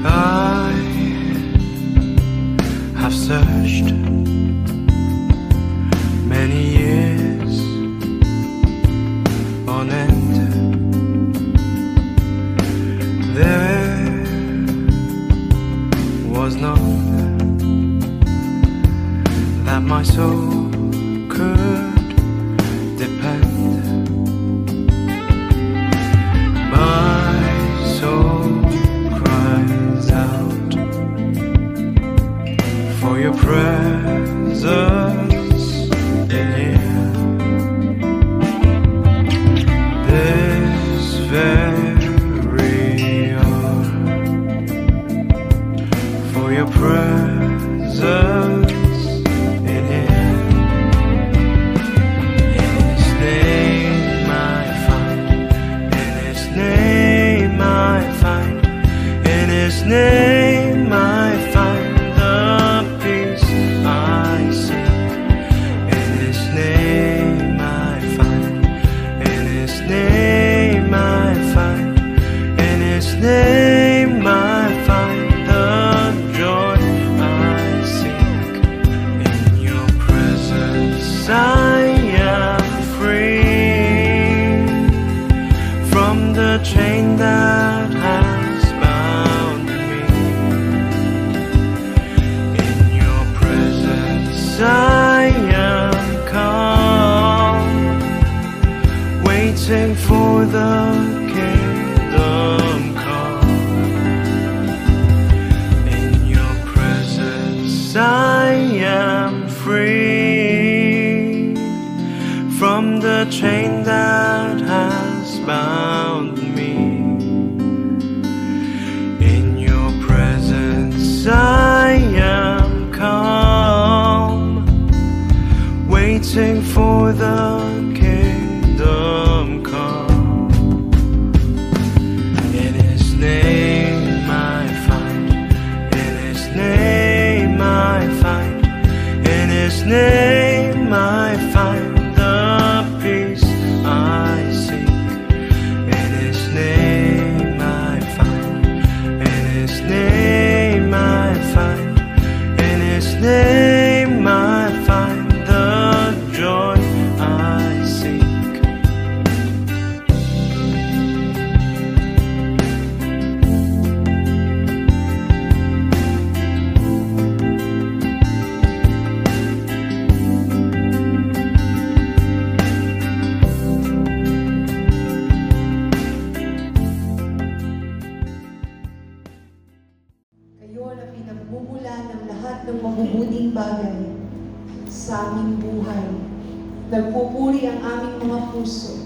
I have searched many years on end. There was none that my soul could depend. My soul cries out for your presence in here. This very hour, for your presence in here. In His name I find, in His name I find, in His name I find the peace I seek. In His name I find, in His name I find, in His name I find the joy I seek. In your presence I am free from the chain that has bound me. In your presence I am calm, waiting for the kingdom come. In your presence I am free from the chain that has bound me. In your presence I am calm, waiting for the kingdom come. In His name I find, in His name I find, in His name I find the peace I seek. In His name I find, in His name I find, in His name I find the joy I seek. Kayo na pinagmumula ng lahat ng mabubuting bagay sa aming buhay. Nagpupuri ang aming mga puso.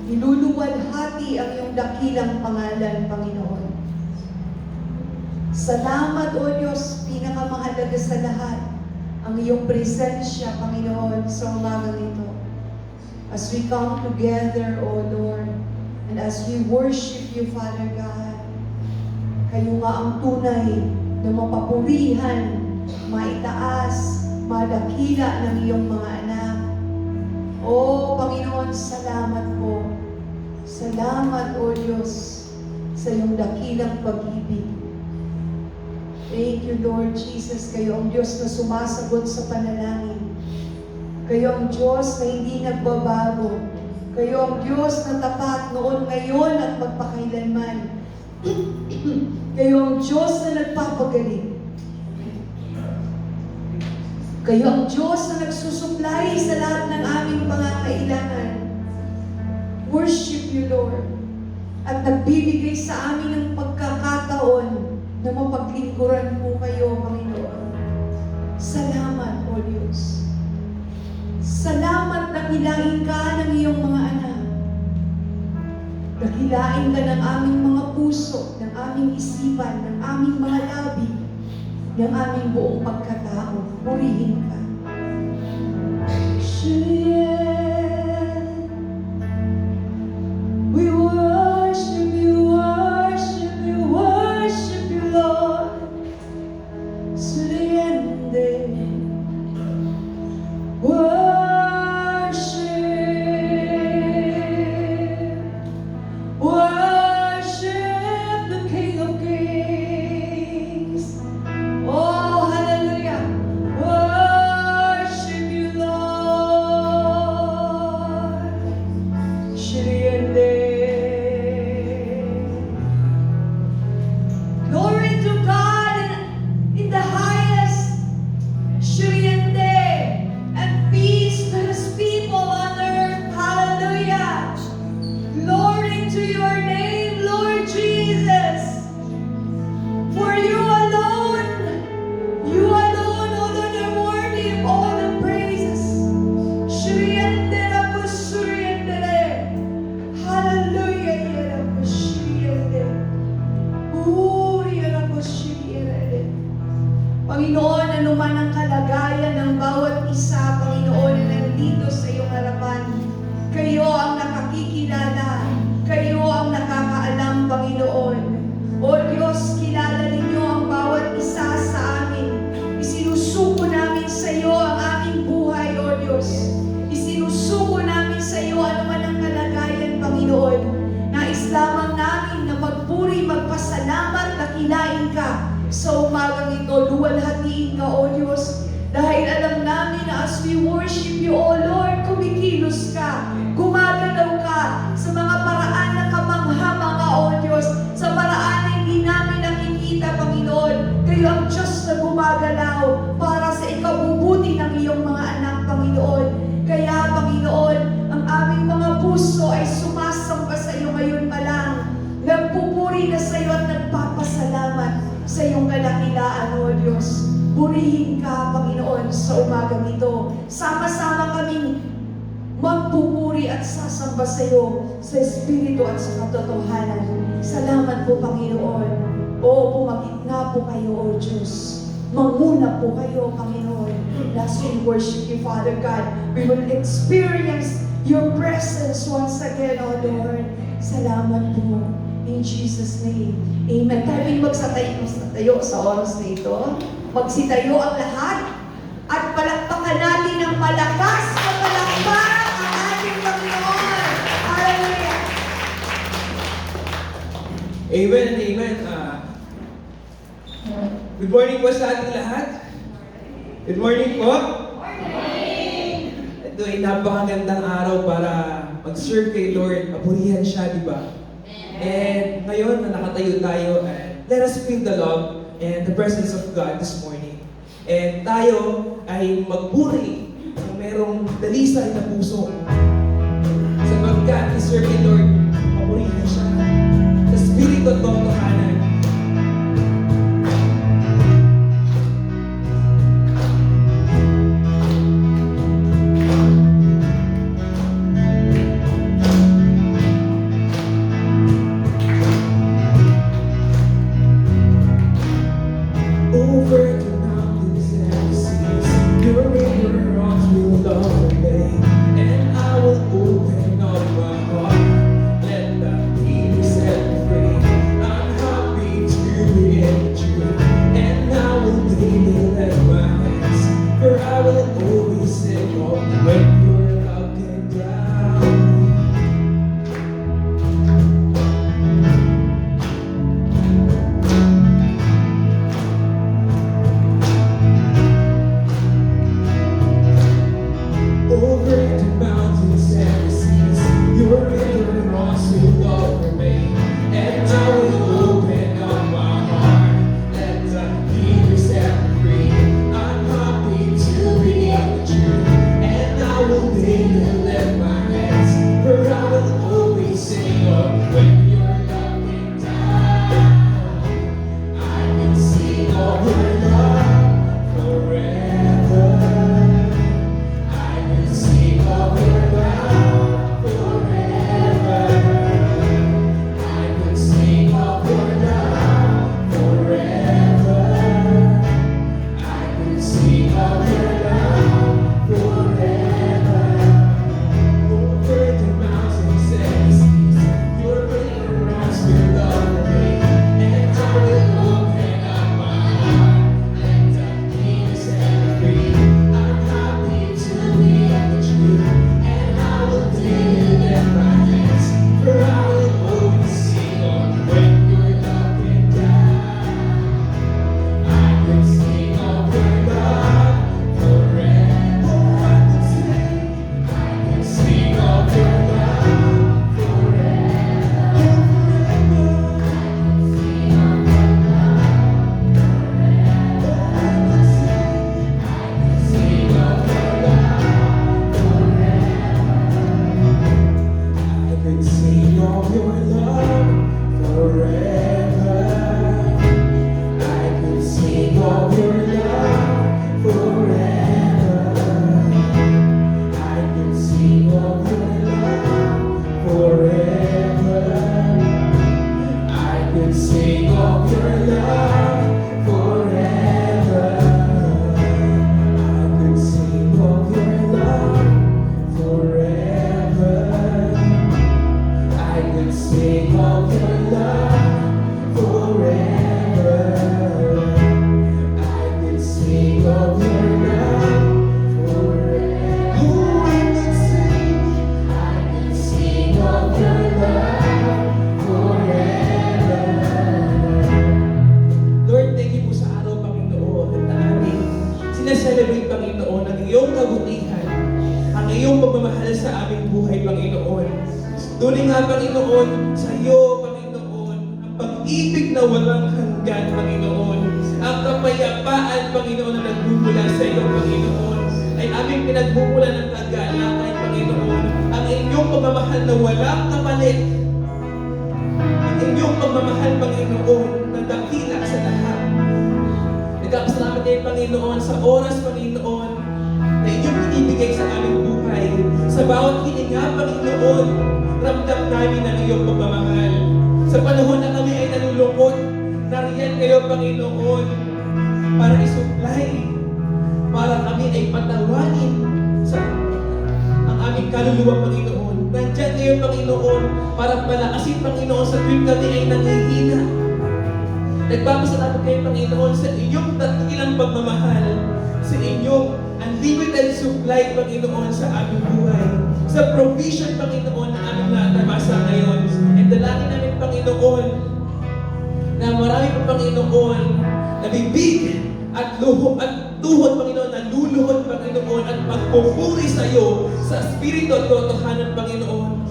Niluluwalhati ang iyong dakilang pangalan, Panginoon. Salamat, O Diyos, pinakamahalaga sa lahat, ang iyong presensya, Panginoon, sa umagang ito. As we come together, O Lord, and as we worship you, Father God, kayo nga ang tunay na mapapurihan, maitaas, madakila ng iyong mga anak. O Panginoon, salamat po. Salamat, O Diyos, sa iyong dakilang pag-ibig. Thank you, Lord Jesus. Kayo ang Diyos na sumasagot sa panalangin. Kayo ang Diyos na hindi nagbabago. Kayo ang Diyos na tapat noon, ngayon at magpakailanman. Kayo ang Diyos na nagpapagaling. Kayo ang Diyos na nagsusupply sa lahat ng aming pangangailangan. Worship you, Lord. At nagbibigay sa amin ng pagkakataon na mapaglingkuran po kayo, Panginoon. Salamat, O Diyos. Salamat na hilain ka ng iyong mga anak. Dakilain ka ng aming mga puso, ng aming isipan, ng aming mga labi, ng aming buong pagkatao. Purihin ka. We worship you, worship you, worship you, Lord. Surrender. Worship the King of Kings. Panginoon, ano man ang kalagayan ng bawat isa, Panginoon, na nandito sa iyong harapan, kayo ang nakakikilala, kayo ang nakakaalam, Panginoon. O Diyos, kilala ninyo ang bawat isa sa amin. Isinusuko namin sa iyo ang aming buhay, O Diyos. Isinusuko namin sa iyo ano man ang kalagayan, Panginoon. Nais lamang namin na magpuri, magpasalamat, nakilain ka sa umagang ito. Luwalhatiin ka, O Diyos. Dahil alam namin na as we worship you, O Lord, kumikilos ka, gumagalaw ka sa mga paraan na kamangha-mangha, O Diyos, sa paraan na hindi namin nakikita, Panginoon. Kayo ang Diyos na gumagalaw para sa ikabubuti ng iyong mga anak, Panginoon. Kaya, Panginoon, ang aming mga puso ay sumasamba sa iyo ngayon pa lang. Nagpupuri na sa iyo at nagpapasalamat sa iyong kadakilaan, O Diyos. Purihin ka, Panginoon, sa umagang ito. Sama-sama kaming magpupuri at sasamba sa iyo sa Espiritu at sa katotohanan. Salamat po, Panginoon. O, pumagitna po kayo, O Diyos. Manguna po kayo, Panginoon. As we worship you, Father God, we will experience your presence once again, O Lord. Salamat po. In Jesus' name. Amen. Tayo magsatayo sa oras na ito. Magsitayo ang lahat at palakpakan natin ng malakas na palakpak ang ating Panginoon. Hallelujah. Amen and amen. Good morning po sa ating lahat. Good morning po. Ito ay napakagandang araw para mag-serve kay Lord. Mapurihan siya, di ba? And ngayon na nakatayo tayo, let us feel the love and the presence of God this morning. And tayo ay magpuri ng merong dalisay na puso. Sapagkat i-serve kay Lord, mapurihan siya. Sa Espiritu at Totohanan. Free. nga, Panginoon, sa iyo, Panginoon, ang pag-ibig na walang hanggan, Panginoon, ang kapayapaan, Panginoon, na nagmumula sa iyo, Panginoon, ay aming pinagmumula ng kagalakan, Panginoon, ang inyong pagmamahal na walang kapalit, ang inyong pagmamahal, Panginoon, na dakila sa lahat. Nagkakasalamat kayo, Panginoon, sa oras, Panginoon, na inyong binibigay sa aming buhay. Sa bawat hininga, Panginoon, ramdam namin ang iyong pagmamahal. Sa panahon na kami ay nalulungkot, nariyan kayo, Panginoon, para isupply, para kami ay patawanin sa ang aming kaluluwa, Panginoon. Nandyan kayo, Panginoon, para palakasin, Panginoon, sa tuwing kami ay nangihina. Nagpapasalamat kayo, Panginoon, sa inyong dakilang pagmamahal, sa inyong unlimited supply, Panginoon, sa aming buhay, sa provision, Panginoon, na aming natabasa ngayon. And dalangin namin, Panginoon, na marami pa, Panginoon, na bibig at tuhod, Panginoon, na luluhod, Panginoon, at magpupuri sa iyo sa Espiritu at totohanan, Panginoon.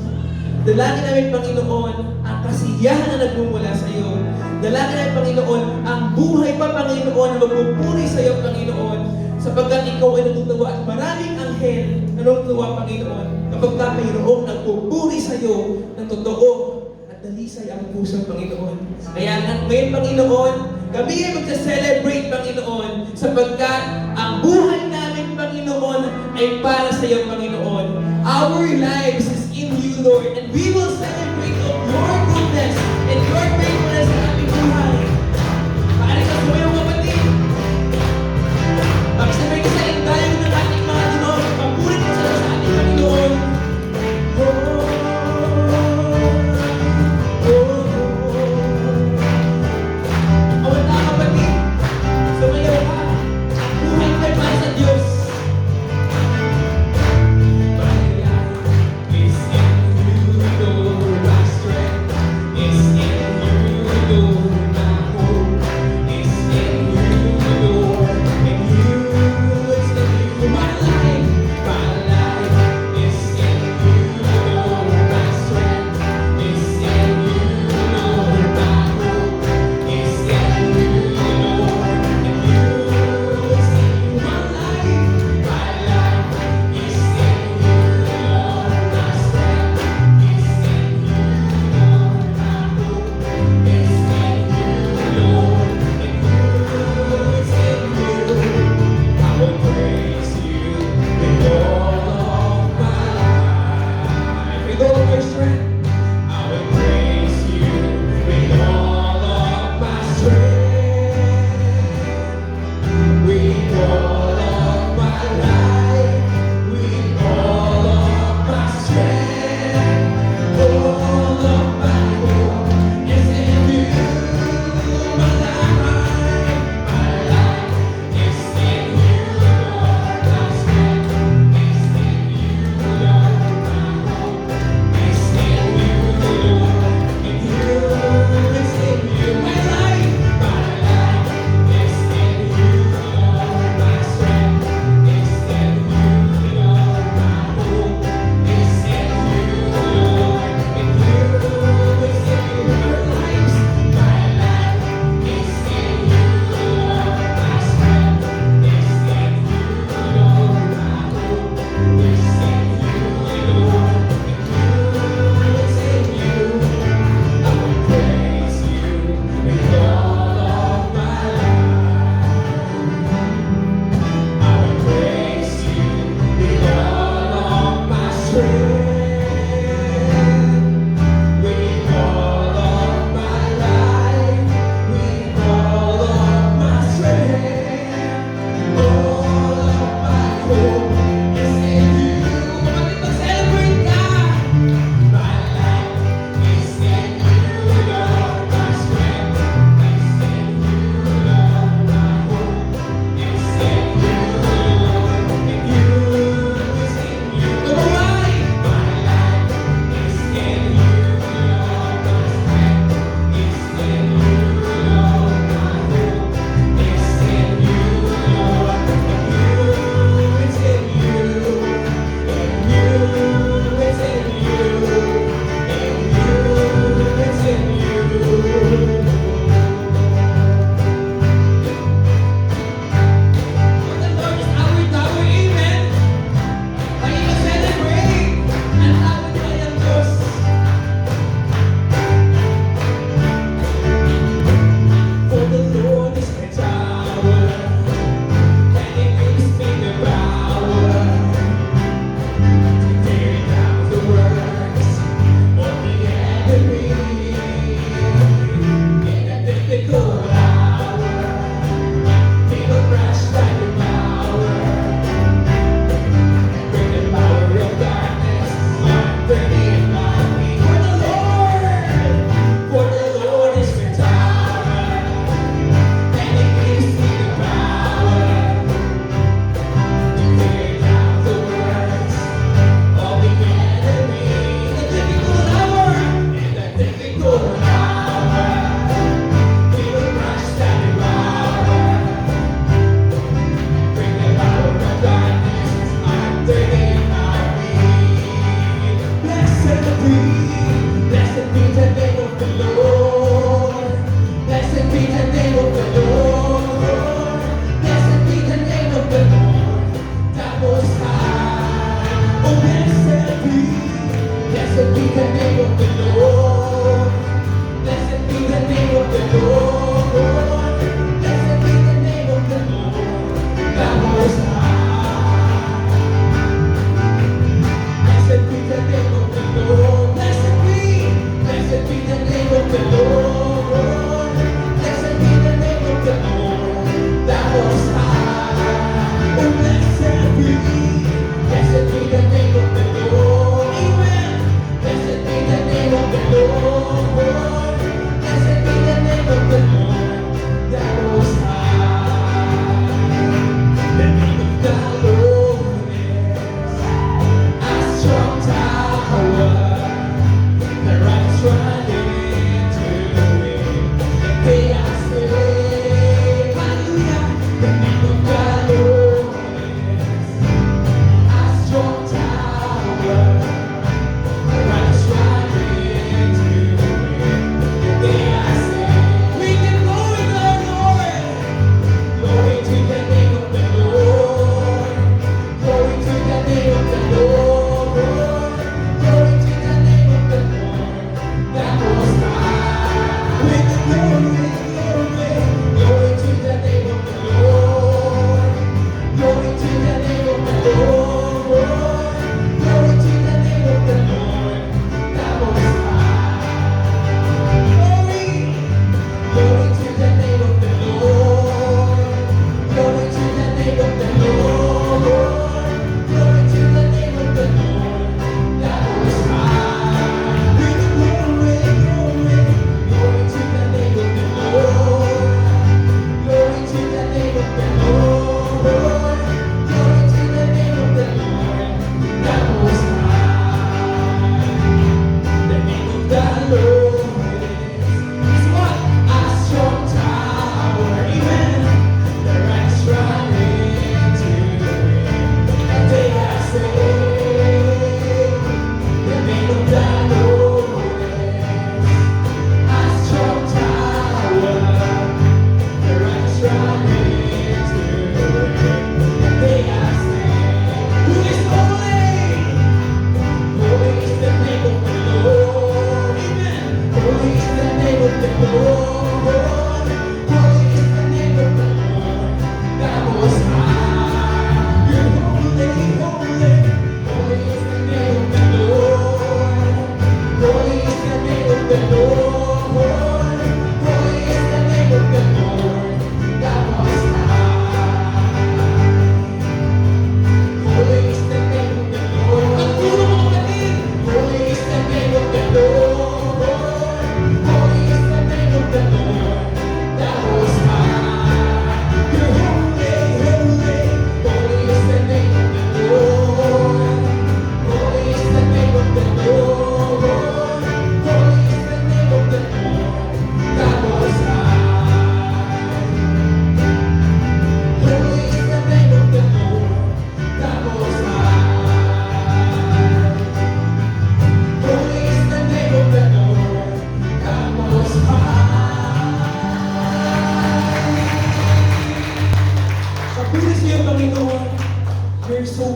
Dalangin namin, Panginoon, ang kasiyahan na nagmumula sa iyo. Dalangin namin, Panginoon, ang buhay pa, Panginoon, na magpupuri sa iyo, Panginoon, sapagkat ikaw ay natutuwa at maraming anghel na natutuwa, Panginoon, kapag ka mayroong nagpupuri sa iyo ng totoo at dalisay ang puso, Panginoon. Kaya ngayon, Panginoon, kami ay magsa-celebrate, Panginoon, sapagkat ang buhay namin, Panginoon, ay para sa iyo, Panginoon. Our lives is in you, Lord, and we will celebrate of your goodness and your faithfulness sa aming buhay. Maaari ka sumayong, kapatid. Magsabay ka sa indayan ng ating mga Diyos. Papulit ka sa ating Panginoon. Awal na, kapatid. Sumayaw ka. Buhay ka para sa Diyos. My life is in you, Lord.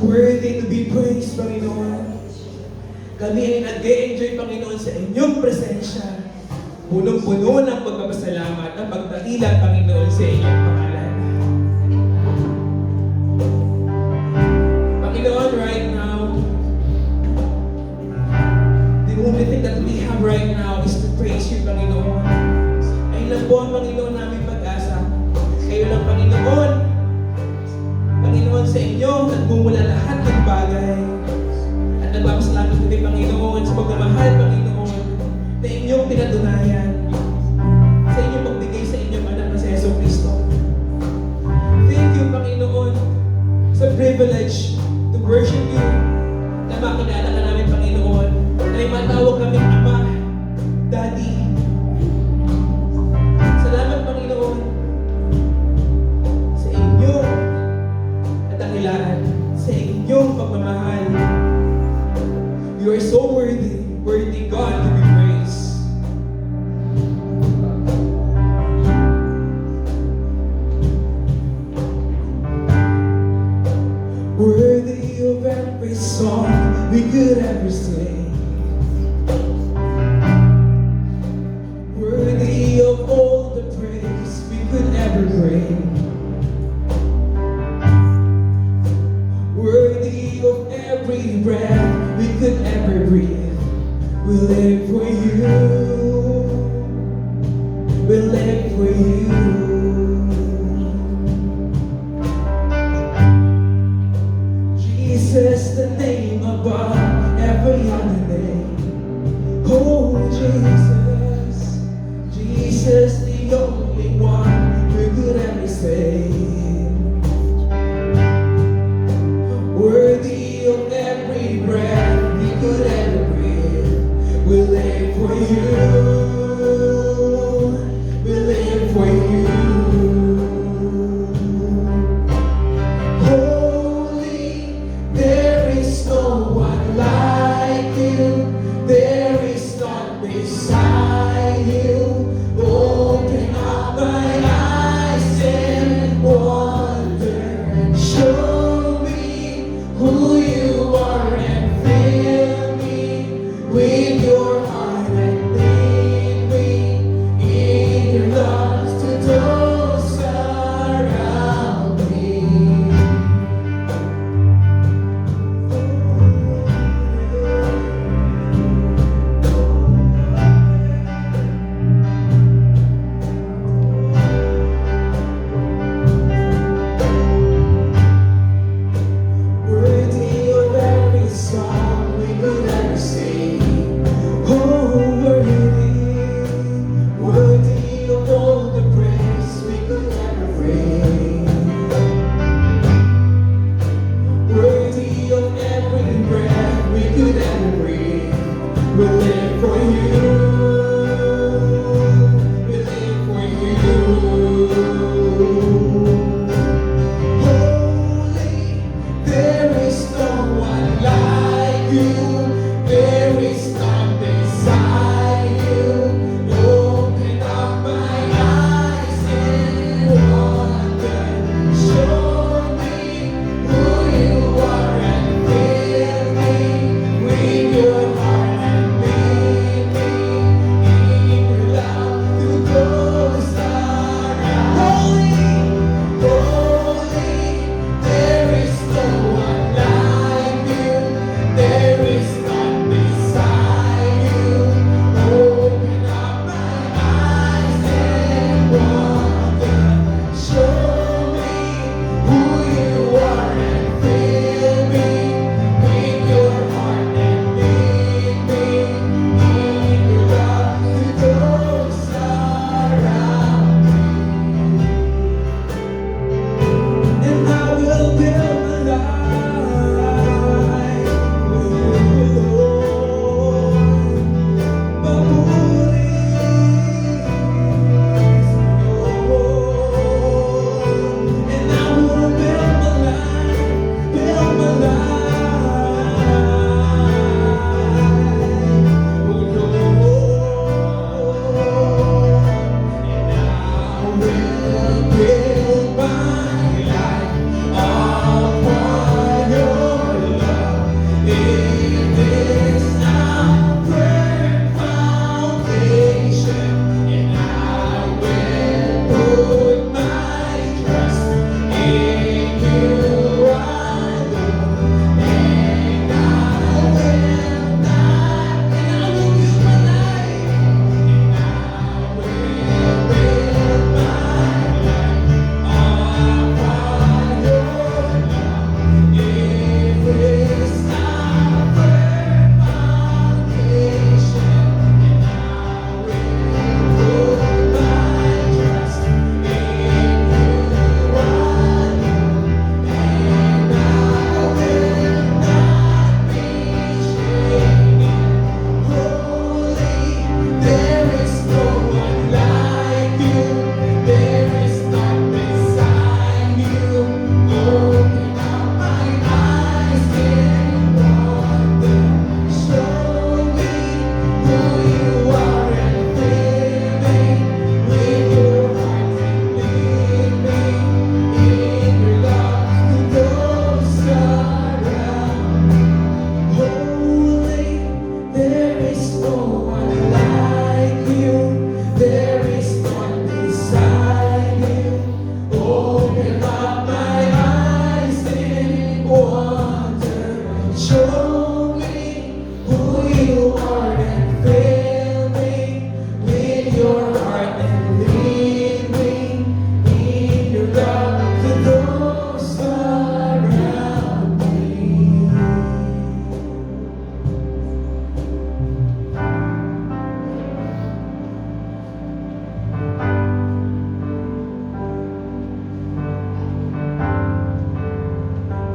worthy to be praised, Panginoon. Kami ay nag-enjoy, Panginoon, sa inyong presensya. Punong-puno ng pagpapasalamat at pagdakila, Panginoon, sa inyong pangalan. Panginoon, right now, the only thing that we have right now is to praise you, Panginoon. Ayun lang po ang Panginoon namin pag-asa. Kayo lang, Panginoon. Panginoon, sa inyo, nagmumula lahat ng bagay. At nagpapasalamat kami, Panginoon, sa pagmamahal, Panginoon, na inyong pinatunayan sa inyong pagbigay sa inyong anak na si Yesu Cristo. Thank you, Panginoon, sa privilege to worship you, na makilala ka namin, Panginoon, na may matawag kaming Ama, Daddy. Salamat, Panginoon, sa inyong kadakilaan, sa inyong pagmamahal. You are so worthy, worthy God to be praised. Worthy of every song we could ever sing. Worthy of all the praise we could ever bring. Worthy of every breath we could ever breathe. We live for you. We live for you. Jesus, the name above every other name. Oh, Jesus, Jesus, the only one we could ever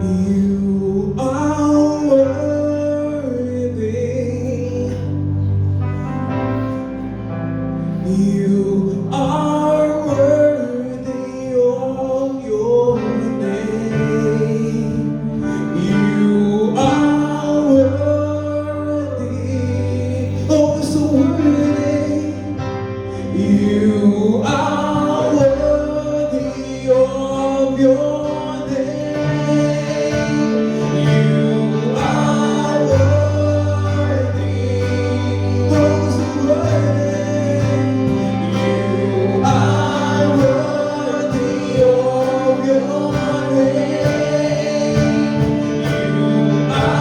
You are worthy. You are worthy of your name. You are worthy, oh so worthy. You are worthy of your name. You are worthy, oh so worthy. You are worthy of your name. You are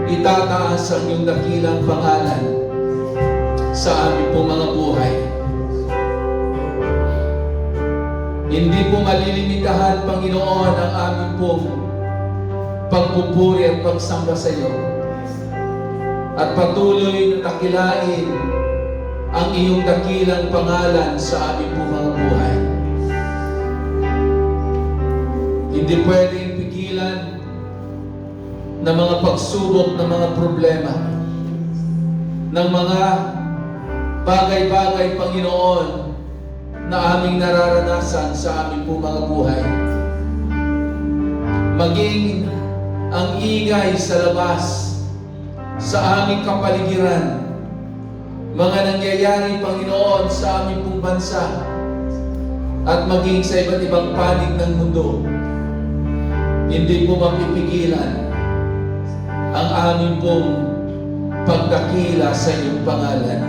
itataas ang iyong dakilang pangalan sa aming pong mga buhay. Hindi po malilimitahan, Panginoon, ang aming pong pagpupuri at pagsamba sa iyo. At patuloy na dakilain ang iyong dakilang pangalan sa aming pong mga buhay. Hindi pwedeng pigilan ng mga pagsubok, ng mga problema, ng mga bagay-bagay, Panginoon, na aming nararanasan sa aming pong mga buhay. Maging ang ingay sa labas, sa aming kapaligiran, mga nangyayari, Panginoon, sa aming pong bansa, at maging sa iba't ibang panig ng mundo, hindi po mapipigilan ang aming pong pagdakila sa iyong pangalan.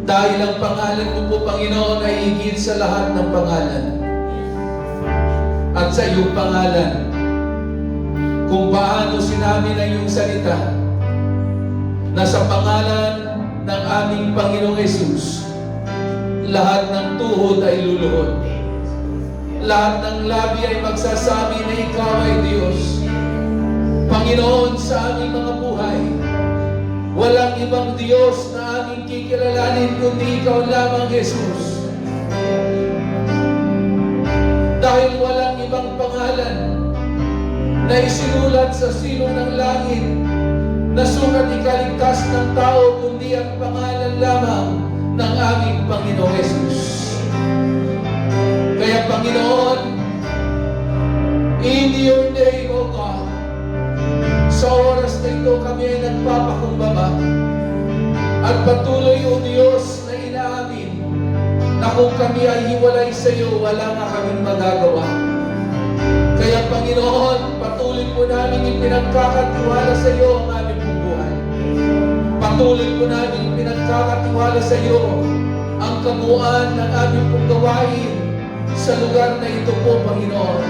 Dahil ang pangalan mo po, Panginoon, ay higit sa lahat ng pangalan. At sa iyong pangalan, kung paano sinabi ng iyong salita, na sa pangalan ng aming Panginoong Hesus, lahat ng tuhod ay luluhod. Lahat ng labi ay magsasabi na ikaw ay Diyos. Panginoon, sa aming mga buhay, Walang ibang Diyos na aming kikilalanin kundi Ikaw lamang, Jesus. Dahil walang ibang pangalan na isinulat sa silong ng langit na sukat ikaligtas ng tao kundi ang pangalan lamang ng aming Panginoong Jesus. Kaya Panginoon, in your name, O God, sa oras na ito kami ay nagpapakumbaba at patuloy, O Diyos, na inaamin na kung kami ay hiwalay sa iyo, wala na kaming magagawa. Kaya Panginoon, patuloy po namin ipinagkakatiwala sa iyo ang aming buhay. Patuloy po namin ipinagkakatiwala sa iyo ang kabuuan ng aming pong gawain sa lugar na ito po, Panginoon.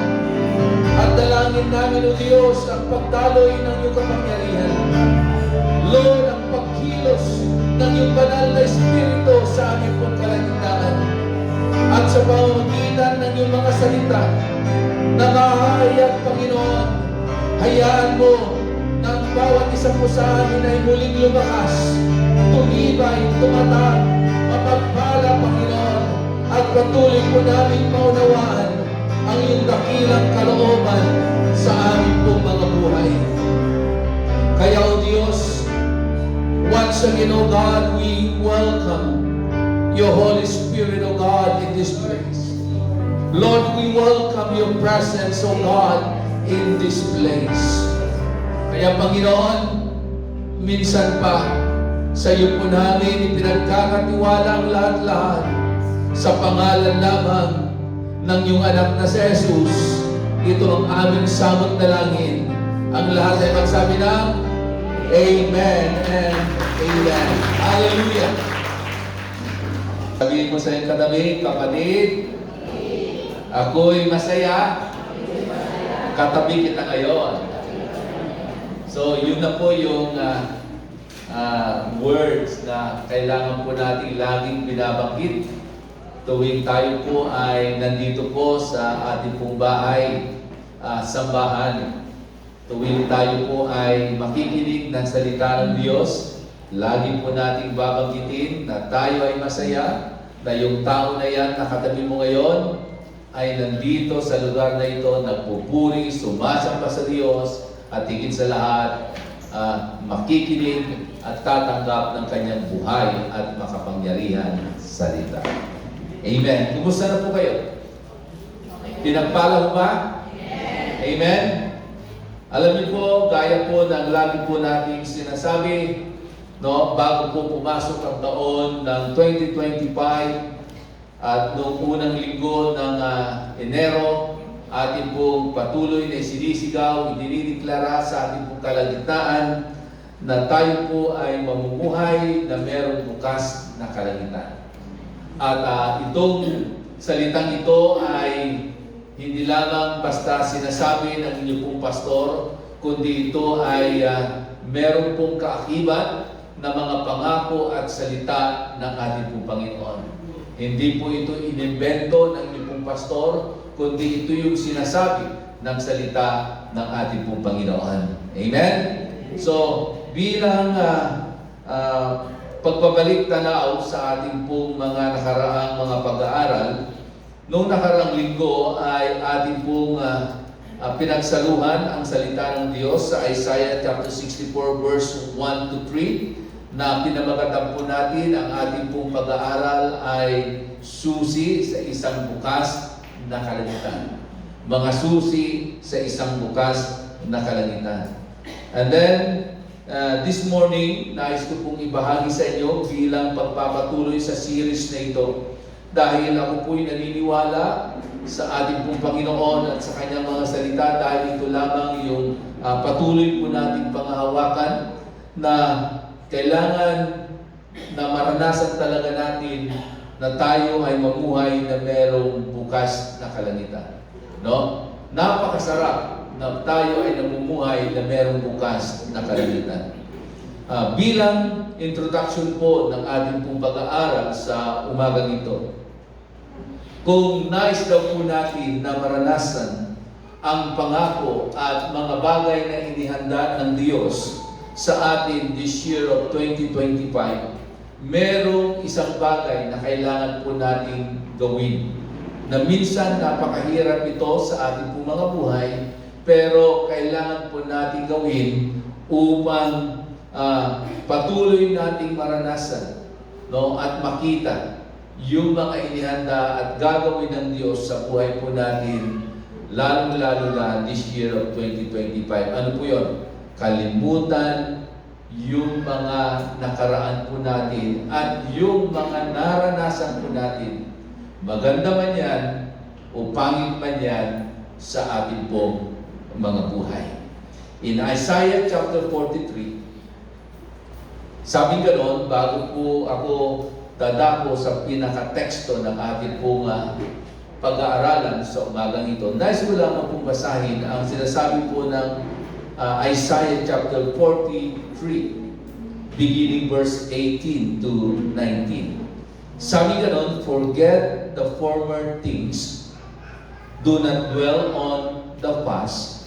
At dalangin namin, O Diyos, ang pagdaloy ng iyong kapangyarihan. Lord, ang pagkilos ng iyong banal na Espiritu sa aming pong kalagitnaan. At sa pamamagitan ng iyong mga salita na mahahayag, Panginoon, hayaan mo na ang bawat isa po sa amin ay muling lumakas, tumibay, tumatag, mapagpala, Panginoon, at patuloy po namin maunawaan ang iyong dakilang kalooban sa aming pong mga buhay. Kaya, O Diyos, once again, O God, we welcome your Holy Spirit, O God, in this place. Lord, we welcome your presence, O God, in this place. Kaya, Panginoon, minsan pa, sa iyo po namin ipinagkakatiwala ang lahat-lahat sa pangalan lamang ng iyong anak na si Jesus. Ito ang aming samot dalangin. Ang lahat ay magsabi ng Amen and Amen. Hallelujah. Sabihin mo sa iyong katabi, kapatid, ako'y masaya. Katabi kita ngayon. So, yun na po yung words na kailangan po natin laging binabanggit tuwing tayo po ay nandito po sa ating pong bahay, sambahan. Tuwing tayo po ay makikinig ng salita ng Diyos, lagi po nating babanggitin na tayo ay masaya, na yung tao na yan na katabi mo ngayon ay nandito sa lugar na ito, nagpupuri, sumasamba sa Diyos, at higit sa lahat, makikinig at tatanggap ng kanyang buhay at makapangyarihan salita. Amen. Kumusta na po kayo? Pinagpala mo ba? Amen. Alam niyo po, gaya po ng lagi po nating sinasabi, no, bago po pumasok ang taon ng 2025 at noong unang linggo ng Enero, ating pong patuloy na isinisigaw, idinideklara sa ating pong kalagitnaan na tayo po ay mamumuhay na merong bukas na kalangitan. At itong salitang ito ay hindi lamang basta sinasabi ng inyong pong pastor, kundi ito ay meron pong kaakibat na mga pangako at salita ng ating pong Panginoon. Hindi po ito inimbento ng inyong pong pastor, kundi ito yung sinasabi ng salita ng ating pong Panginoon. Amen? So, bilang pagbabalik tanaw sa ating pong mga nakaraang mga pag-aaral, noong nakaraang linggo ay ating pong pinagsaluhan ang salita ng Diyos sa Isaiah chapter 64 verse 1 to 3 na pinamagatan po natin ang ating pong pag-aaral ay susi sa isang bukas na kalangitan. Mga susi sa isang bukas na kalangitan. And then, this morning, nais ko pong ibahagi sa inyo bilang pagpapatuloy sa series na ito. Dahil ako po'y naniniwala sa ating pong Panginoon at sa kanyang mga salita dahil ito lamang yung patuloy po nating panghahawakan na kailangan na maranasan talaga natin na tayo ay mamuhay na merong bukas na kalangitan. No? Napakasarap na tayo ay namumuhay na merong bukas na kalangitan. Bilang introduction po ng ating pong pag-aaral sa umagang ito, kung nais daw po natin na maranasan ang pangako at mga bagay na inihanda ng Diyos sa atin this year of 2025, merong isang bagay na kailangan po nating gawin. Na minsan napakahirap ito sa ating po mga buhay, pero kailangan po nating gawin upang patuloy nating maranasan, no, at makita yung mga inihanda at gagawin ng Diyos sa buhay po natin, lalong-lalo na this year of 2025. Ano po yun? Kalimutan yung mga nakaraan po natin at yung mga naranasan po natin. Maganda man yan o pangit man yan sa ating pong mga buhay. In Isaiah chapter 43, sabi ganon, bago po ako dadako sa pinaka-teksto ng ating pong pag-aaralan sa umagang ito, nais ko lamang pong basahin ang sinasabi po ng Isaiah chapter 43, beginning verse 18 to 19. Sabi ganon, forget the former things, do not dwell on the past.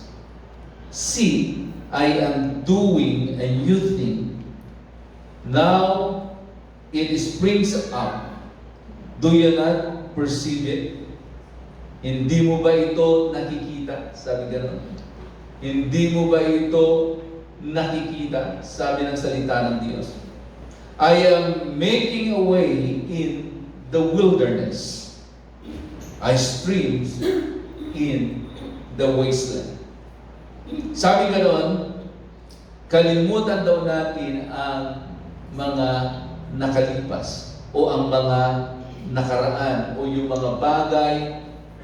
See, I am doing a new thing. Now it springs up. Do you not perceive it? Hindi mo ba ito nakikita? Sabi ganon. Hindi mo ba ito nakikita? Sabi ng salita ng Diyos. I am making a way in the wilderness. I streams in the wasteland. Sabi ganon, kalimutan daw natin ang mga nakalipas o ang mga nakaraan o yung mga bagay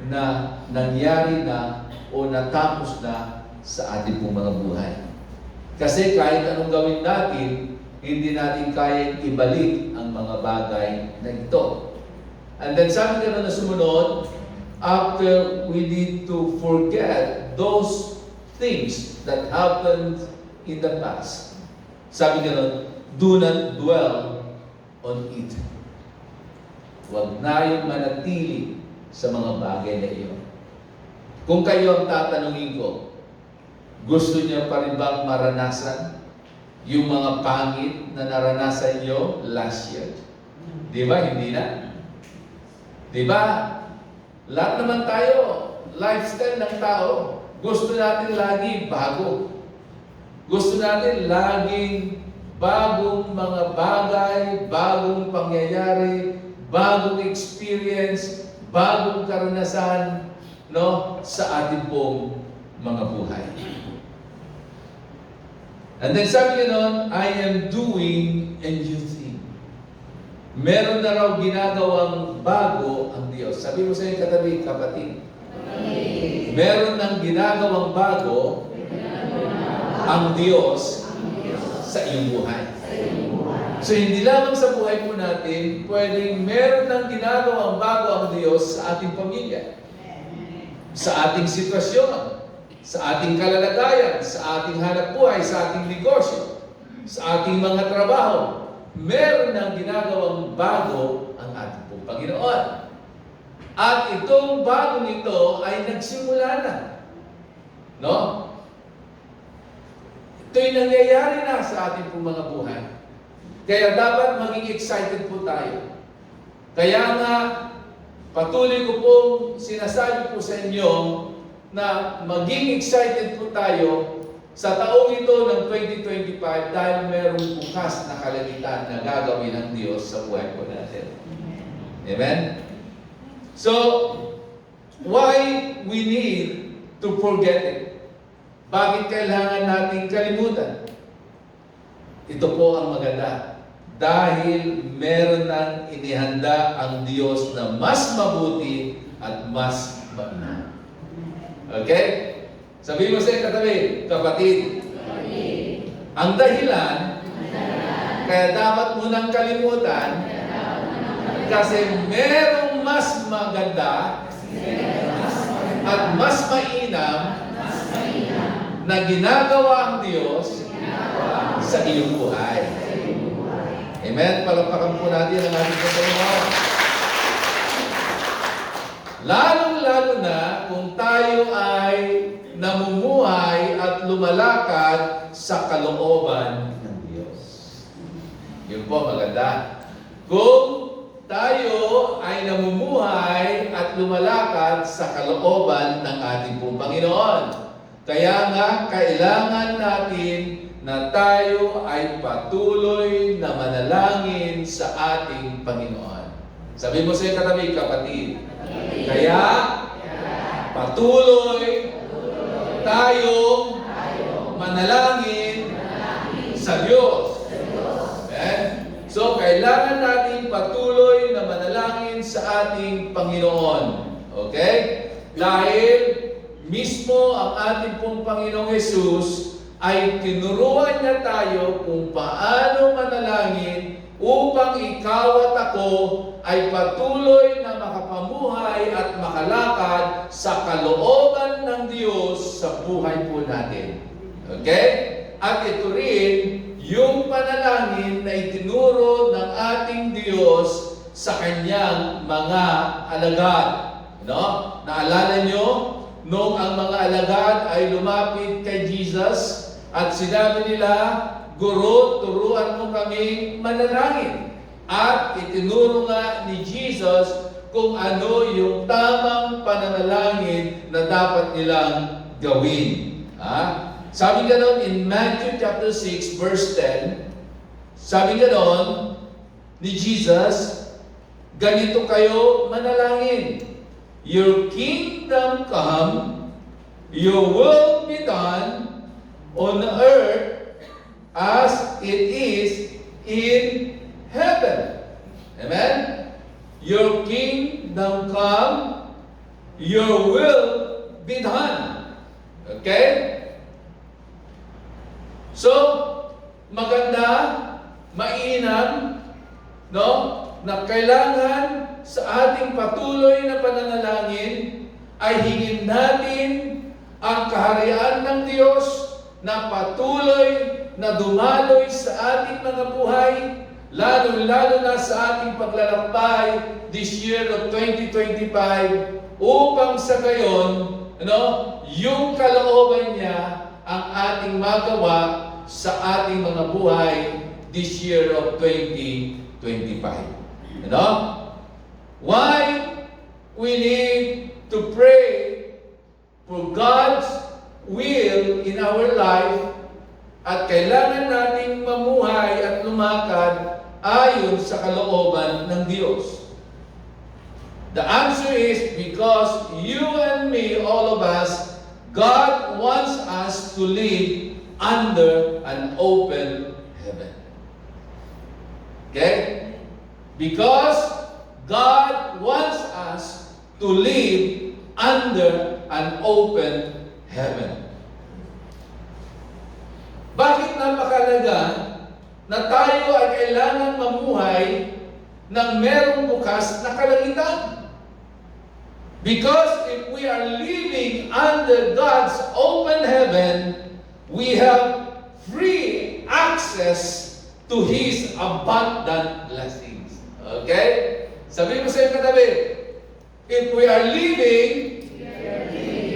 na nangyari na o natapos na sa ating pong mga buhay. Kasi kahit anong gawin natin, hindi natin kayang ibalik ang mga bagay na ito. And then sabi ka na sumunod, after we need to forget those things that happened in the past. Sabi ka nun, do not dwell on it. Huwag na yung manatili sa mga bagay na iyon. Kung kayo ang tatanungin ko, gusto niyo pa rin bang maranasan yung mga pangit na naranasan niyo last year? Di ba? Hindi na. Di ba? Lahat naman tayo, lifestyle ng tao, gusto natin lagi bago. Gusto natin laging bagong mga bagay, bagong pangyayari, bagong experience, bagong karanasan, no, sa ating pong mga buhay. And then sabi niya nun, I am doing a new thing. Meron na raw ginagawang bago ang Diyos. Sabi mo sa iyong katabi, kapatid. Meron nang ginagawang bago ang Diyos sa iyong buhay. So hindi lamang sa buhay po natin, pwedeng meron nang ginagawang bago ang Diyos sa ating pamilya, sa ating sitwasyon, sa ating kalalagayan, sa ating hanap buhay, sa ating negosyo, sa ating mga trabaho. Meron nang ginagawang bago ang ating pong Panginoon. At itong bagong ito ay nagsimula na. No? Ito'y nangyayari na sa ating pong mga buhay. Kaya dapat maging excited po tayo. Kaya nga, patuloy ko pong sinasabi po sa inyo na maging excited po tayo sa taong ito ng 2025 dahil merong bukas na kalamitan na gagawin ng Diyos sa buhay po natin. Amen? So, why we need to forget it? Bakit kailangan nating kalimutan? Ito po ang maganda. Dahil meron nang inihanda ang Diyos na mas mabuti at mas mainam. Okay? Sabihin mo sa iyong katabi, kapatid. Ang dahilan, kaya dapat mo nang kalimutan, kasi merong mas maganda at mas mainam na ginagawa ang Diyos sa iyong buhay. Amen? Palapakan po natin ang ating Panginoon. Lalong-lalo na kung tayo ay namumuhay at lumalakad sa kalooban ng Diyos. Yun po maganda. Kung tayo ay namumuhay at lumalakad sa kalooban ng ating pong Panginoon. Kaya nga, kailangan natin na tayo ay patuloy na manalangin sa ating Panginoon. Sabi mo sa iyong katabi, kapatid. Kaya, patuloy tayong manalangin sa Diyos. Amen? So, kailangan natin patuloy na manalangin sa ating Panginoon. Okay? Dahil mismo ang ating pong Panginoong Hesus ay tinuruan niya tayo kung paano manalangin upang ikaw at ako ay patuloy na makapamuhay at makalakad sa kalooban ng Diyos sa buhay po natin. Okay? At ito rin yung panalangin na itinuro ng ating Diyos sa kanyang mga alagad. No? Naalala nyo, nung ang mga alagad ay lumapit kay Jesus at sinabi nila, Guro, turuan mo kami manalangin. At itinuro nga ni Jesus kung ano yung tamang pananalangin na dapat nilang gawin. Sabi ganon in Matthew chapter 6 verse 10, sabi ganon ni Jesus, ganito kayo manalangin. Your kingdom come, your will be done on earth as it is in heaven. Amen? Your kingdom come, your will be done. Okay? So, maganda, mainam, no? Na kailangan sa ating patuloy na pananalangin ay hingin natin ang kaharian ng Diyos na patuloy na dumaloy sa ating mga buhay, lalo-lalo na sa ating paglalakbay this year of 2025, upang sa gayon, yung kalooban niya ang ating magawa sa ating mga buhay this year of 2025. Why we need to pray for God's will in our life at kailangan nating mamuhay at lumakad ayon sa kalooban ng Diyos. The answer is because you and me, all of us, God wants us to live under an open heaven. Okay? Because God wants us to live under an open heaven. Bakit napakalaga na tayo ay kailangan mamuhay ng merong bukas na kalangitan? Because if we are living under God's open heaven, we have free access to His abundant blessings. Okay? Sabi mo sa iyong katabi, if we are living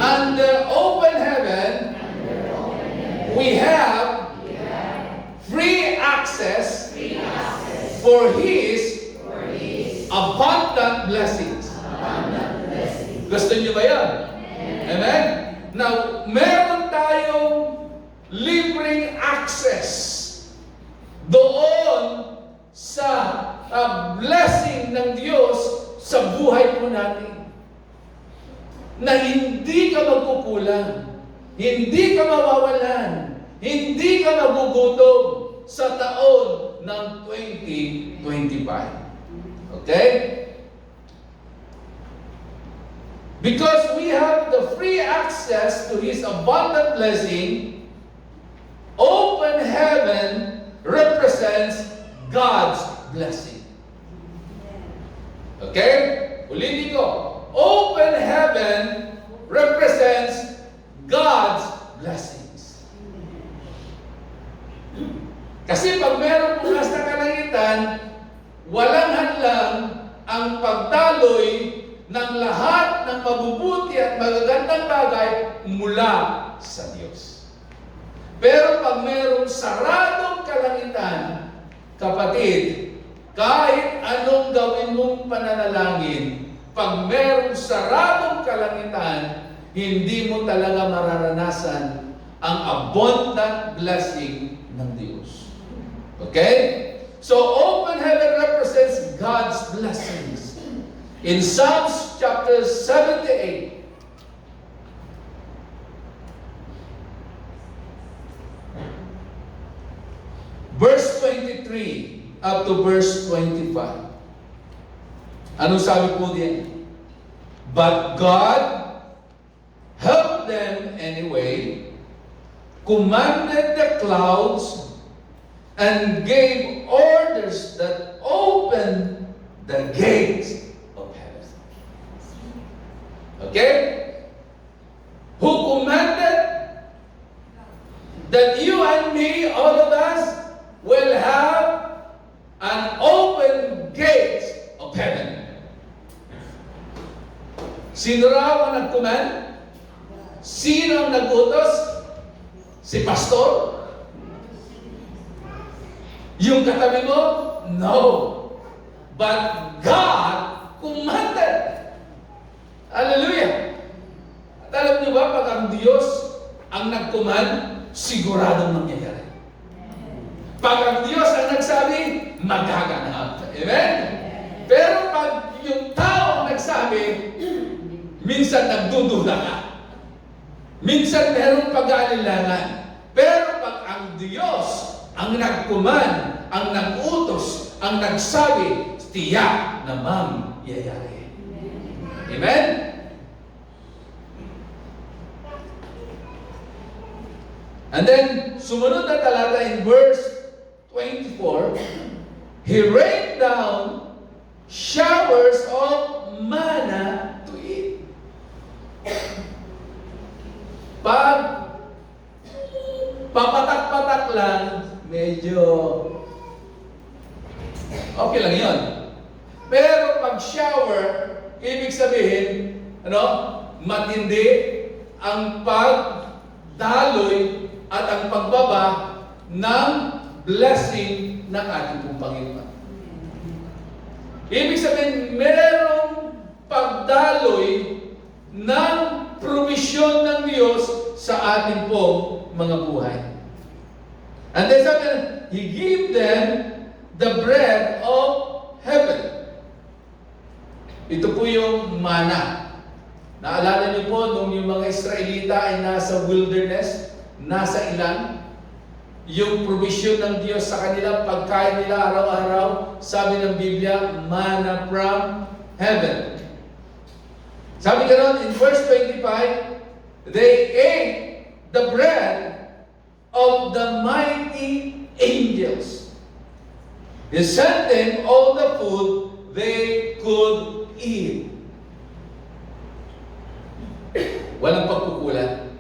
under open heaven, we have free access for His abundant blessings. Gusto niyo ba yan? Amen? Now, meron tayong libreng access doon sa blessing ng Diyos sa buhay po natin. Na hindi ka magkukulang, hindi ka mawawalan, hindi ka magugutom sa taon ng 2025. Okay? Because we have the free access to His abundant blessing, open heaven represents God's blessing. Okay? Ulitin ko. Open heaven represents God's blessings. Kasi pag meron bukas na kalangitan, walang hadlang ang pagdaloy ng lahat ng mabubuti at magagandang bagay mula sa Diyos. Pero pag mayroong saradong kalangitan, kapatid, kahit anong gawin mong pananalangin, pag mayroong saradong kalangitan, hindi mo talaga mararanasan ang abundant blessing ng Diyos. Okay? So, open heaven represents God's blessings. In Psalms chapter 78, verse 23 up to verse 25. Anong sabi po diyan? But God helped them anyway, commanded the clouds, and gave orders that opened the gates of heaven. Okay? Who commanded that you and me, all of us, will have an open gate of heaven? Sino raw ang nag-command? Sino ang nag-utos? Si pastor? Yung katabi mo? No. But God commanded. Hallelujah. At alam niyo ba, pag ang Diyos ang nag-command, siguradong mangyayari. Pag ang Diyos ang nagsabi, magaganap. Amen? Pero pag yung tao ang nagsabi, minsan nagdududa ka. Minsan merong pag-aalilangan. Pero pag ang Diyos ang nag-command, ang nag-utos, ang nagsabi, tiyak na mangyayari. Amen? And then, sumunod na talata in verse 24, He rained down showers of manna to eat. Pag papatak-patak lang, medyo okay lang yun. Pero pag shower, ibig sabihin, matindi ang pagdaloy at ang pagbaba ng blessing ng ating pong Panginoon. Ibig sabihin, merong pagdaloy ng provisyon ng Diyos sa ating pong mga buhay. And then sabi, He gave them the bread of heaven. Ito po yung mana. Naalala niyo po nung yung mga Israelita ay nasa wilderness, nasa ilan, yung provision ng Diyos sa kanila, pagkain nila araw-araw, sabi ng Biblia, manna from heaven. Sabi ganoon in verse 25, they ate the bread of the mighty angels. He sent them all the food they could eat. Walang pagkukulang.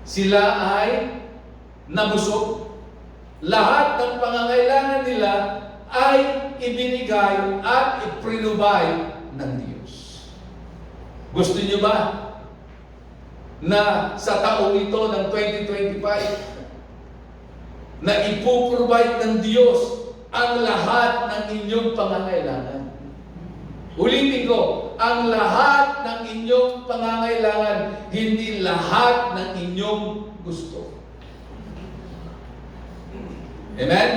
Sila ay nabusog. Lahat ng pangangailangan nila ay ibinigay at iprinubay ng Diyos. Gusto niyo ba na sa taong ito ng 2025 na ipuprovide ng Diyos ang lahat ng inyong pangangailangan? Ulitin ko, ang lahat ng inyong pangangailangan, hindi lahat ng inyong gusto. Amen?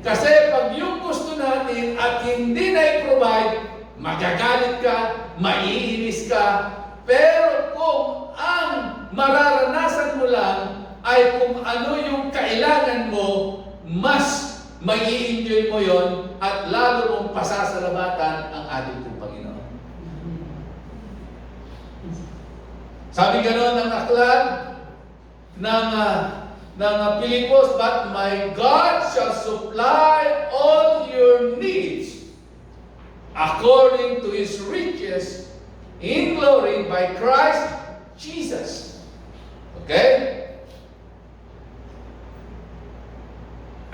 Kasi pag yung gusto natin at hindi na i-provide, magagalit ka, maiinis ka, pero kung ang mararanasan mo lang ay kung ano yung kailangan mo, mas mai-enjoy mo yon at lalo mong pasasalamatan ang ating pong Panginoon. Sabi gano'n ng aklat ng Pilipos, but my God shall supply all your needs according to His riches in glory by Christ Jesus. Okay?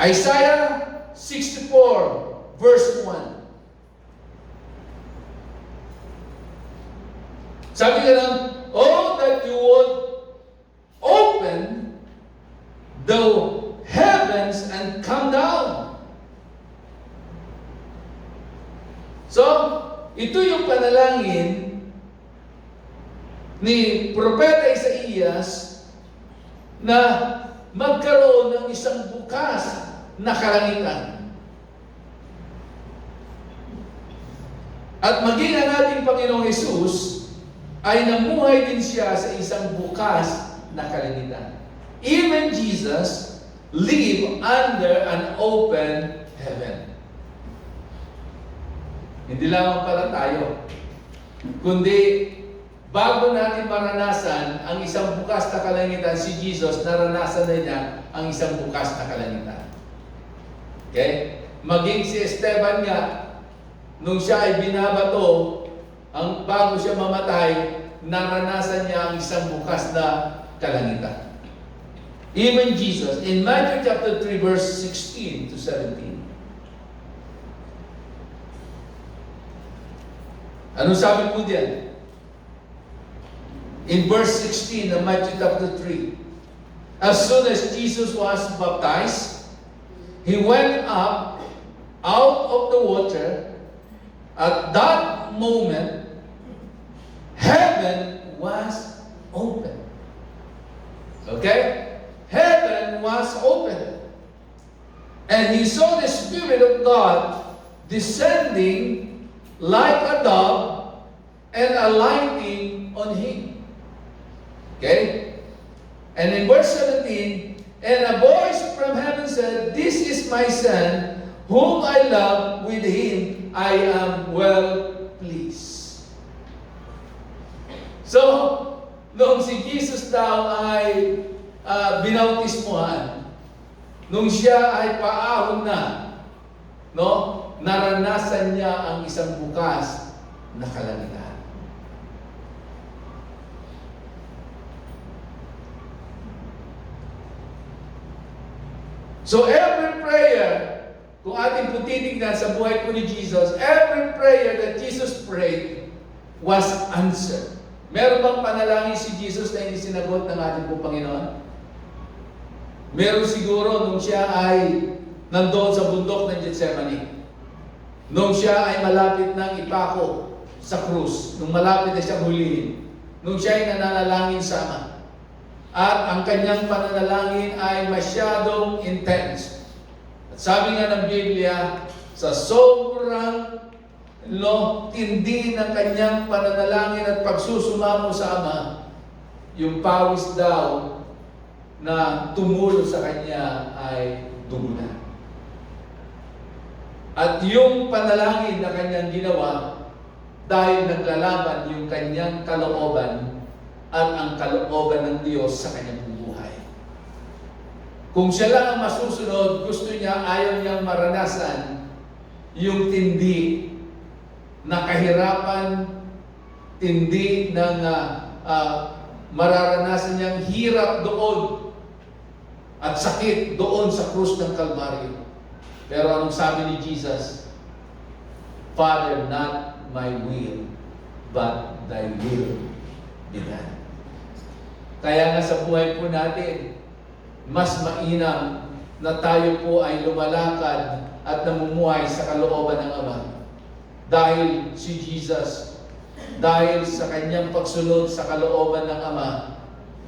Isaiah 64 verse 1. Sabi nga lang, oh, that you would open the heavens and come down. So, ito yung panalangin ni Propeta Isaías na magkaroon ng isang bukas na kalangitan. At maging ang ating Panginoong Hesus ay namuhay din siya sa isang bukas na kalangitan. Even Jesus lived under an open heaven. Hindi lamang pala tayo, kundi bago natin maranasan ang isang bukas na kalangitan, si Jesus, naranasan na niya ang isang bukas na kalangitan. Okay? Maging si Esteban nga, nung siya ay binabato, bago siya mamatay, naranasan niya ang isang bukas na kalangitan. Even Jesus, in Matthew chapter 3, verse 16 to 17. Ano sabi po diyan? In verse 16 of Matthew chapter 3, as soon as Jesus was baptized, he went up out of the water. At that moment, heaven was open. Okay? Heaven was open. And he saw the Spirit of God descending like a dove and alighting on him. Okay? And in verse 17, and a voice from heaven said, "This is my Son, whom I love, with him I am well pleased." So, nung si Jesus daw ay binautismuhan, nung siya ay paahon na, no, naranasan niya ang isang bukas na kalangitan. So every prayer, kung ating po titignan sa buhay po ni Jesus, every prayer that Jesus prayed was answered. Meron bang panalangin si Jesus na hindi sinagot ng ating po Panginoon? Meron siguro nung siya ay nandoon sa bundok ng Gethsemane. Nung siya ay malapit ng ipako sa krus. Nung malapit na siyang hulihin. Nung siya ay nananalangin sa Ama. At ang kanyang pananalangin ay masyadong intense. At sabi nga ng Biblia, sa sobrang tindi ng kanyang pananalangin at pagsusumamo sa Ama, yung pawis daw na tumulo sa kanya ay dugo na. At yung panalangin na kanyang ginawa, dahil naglalaban yung kanyang kalooban at ang kalooban ng Diyos sa kanyang buhay. Kung siya lang ang masusunod, gusto niya, ayaw niyang maranasan yung tindi na kahirapan, tindi ng mararanasan niyang hirap doon at sakit doon sa krus ng Kalbaryo. Pero anong sabi ni Jesus? Father, not my will, but thy will be done. Kaya nga sa buhay po natin, mas mainam na tayo po ay lumalakad at namumuhay sa kalooban ng Ama. Dahil si Jesus, dahil sa kanyang pagsunod sa kalooban ng Ama,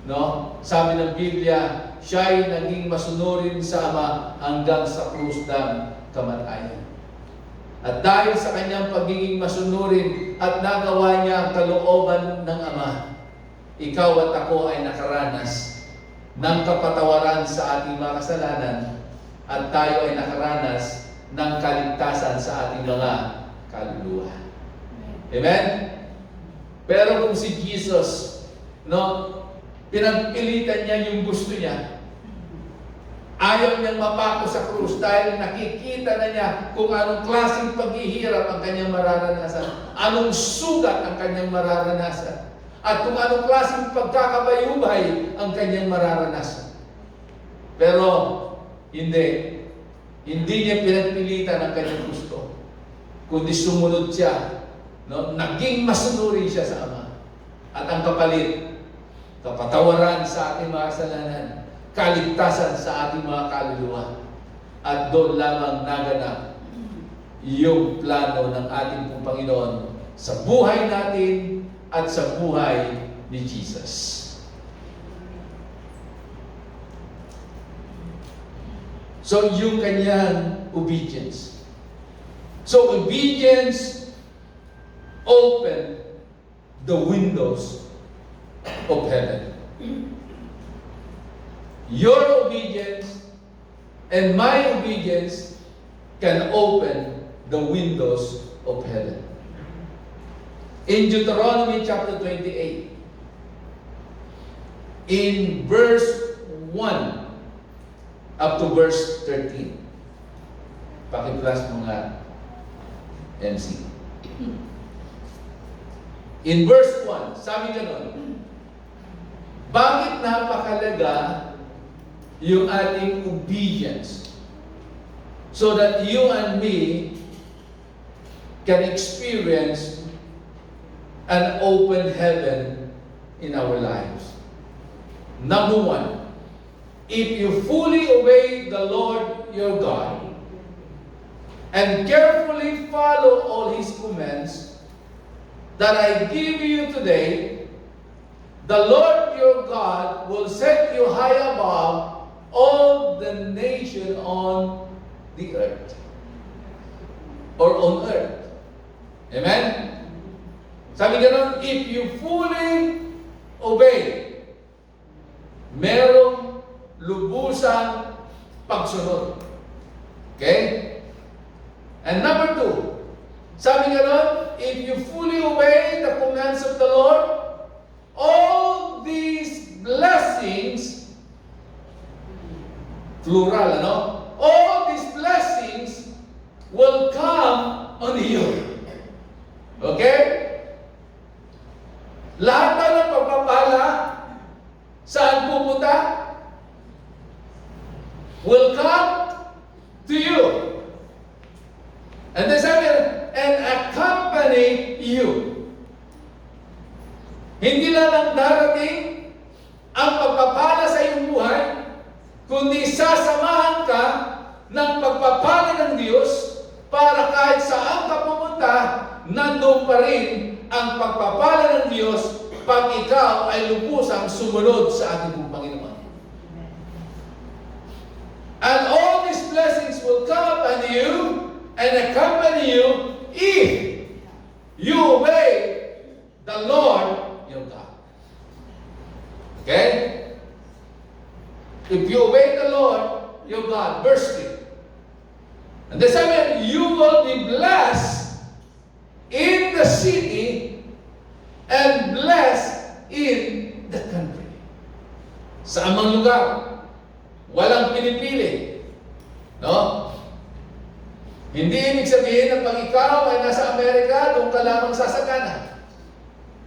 no? Sabi ng Biblia, siya ay naging masunurin sa Ama hanggang sa krus ng kamatayan. At dahil sa kanyang pagiging masunurin at nagawa niya ang kalooban ng Ama, ikaw at ako ay nakaranas ng kapatawaran sa ating mga kasalanan at tayo ay nakaranas ng kaligtasan sa ating mga kaluluwa. Amen? Pero kung si Jesus, pinagpilitan niya yung gusto niya, ayaw niyang mapako sa krus dahil nakikita na niya kung anong klaseng paghihirap ang kanyang mararanasan, anong sugat ang kanyang mararanasan, at kung anong klaseng pagkakabayubay ang kanyang mararanasan. Pero, hindi. Hindi niya pinagpilitan ang kanyang gusto, kundi sumunod siya. No? Naging masunuri siya sa Ama. At ang kapalit, kapatawaran sa ating mga kasalanan, kaligtasan sa ating mga kaluluwa. At doon lamang naganap yung plano ng ating pong Panginoon sa buhay natin at sa buhay ni Jesus. So, yung kanyang obedience. So, obedience opened the windows of heaven. Your obedience and my obedience can open the windows of heaven. In Deuteronomy chapter 28, in verse 1 up to verse 13. Paki-plus mo nga, MC. In verse 1, sabi ganon, bakit napakalaga yung ating obedience so that you and me can experience an open heaven in our lives. Number one, if you fully obey the Lord your God and carefully follow all His commands that I give you today, the Lord your God will set you high above all the nation on the earth or on earth. Amen? Sabi ganon, if you fully obey, merong lubusang pagsunod. Okay? And number two, sabi ganon, if you fully obey the commands of the Lord, all these blessings, plural, ano? All these blessings will come on you. Okay? Lahat na ng pagpapala, saan pupunta, will come to you. And then sabi, and accompany you. Hindi lang darating ang pagpapala sa iyong buhay, kundi sasamahan ka ng pagpapala ng Diyos para kahit saan ka pumunta, nandun pa rin ang pagpapala ng Diyos pag ikaw ay lubusang sumunod sa ating pong Panginoon. And all these blessings will come upon you and accompany you if you obey the Lord your God. Okay? If you obey the Lord your God, verse 3. And the seven, you will be blessed in the city and blessed in the country. Sa amang lugar, walang pinipili. No? Hindi ibig sabihin na pag ikaw ay nasa Amerika, doon ka lamang sasagana.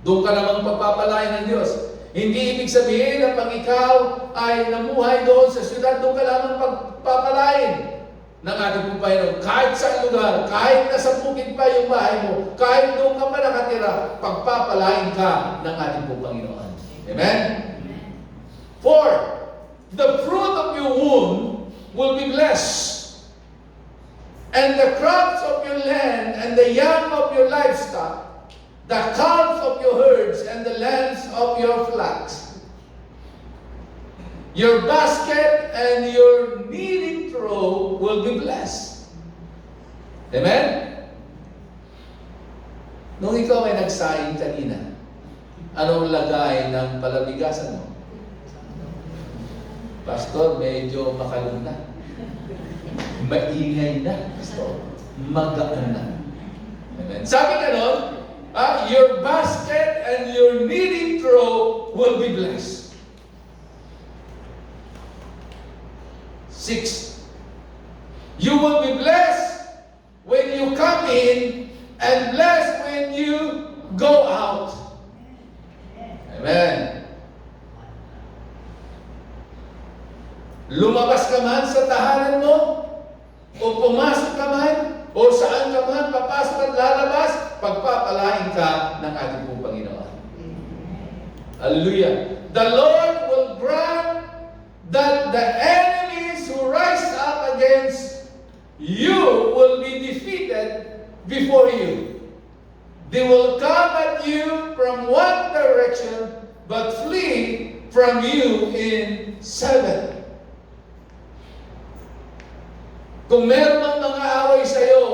Doon ka lamang pagpapalain ng Diyos. Hindi ibig sabihin na pag ikaw ay namuhay doon sa syudad, doon ka lamang pagpapalain ng ating pong Panginoon. Kahit sa lugar, kahit nasa bukid pa yung bahay mo, kahit doon ka pa nakatira, pagpapalain ka ng ating pong Panginoon. Amen? For the fruit of your womb will be blessed, and the crops of your land and the young of your livestock, the calves of your herds and the lambs of your flocks. Your basket and your kneading trough will be blessed. Amen? Nung ikaw ay nagsaing kanina, anong lagay ng palabigasan mo? Pastor, medyo makalun na. Maingay na, Pastor. Magaan na. Amen? Sabi ka nun, your basket and your kneading trough will be blessed. 6. You will be blessed when you come in and blessed when you go out. Amen. Lumabas ka man sa tahanan mo, o pumasok ka man, o saan ka man, papasok at lalabas, pagpapalain ka ng ating pong Panginoon. Hallelujah. The Lord will grant that the enemies who rise up against you will be defeated before you. They will come at you from one direction, but flee from you in 7. Kung meron mang mga away sa iyo,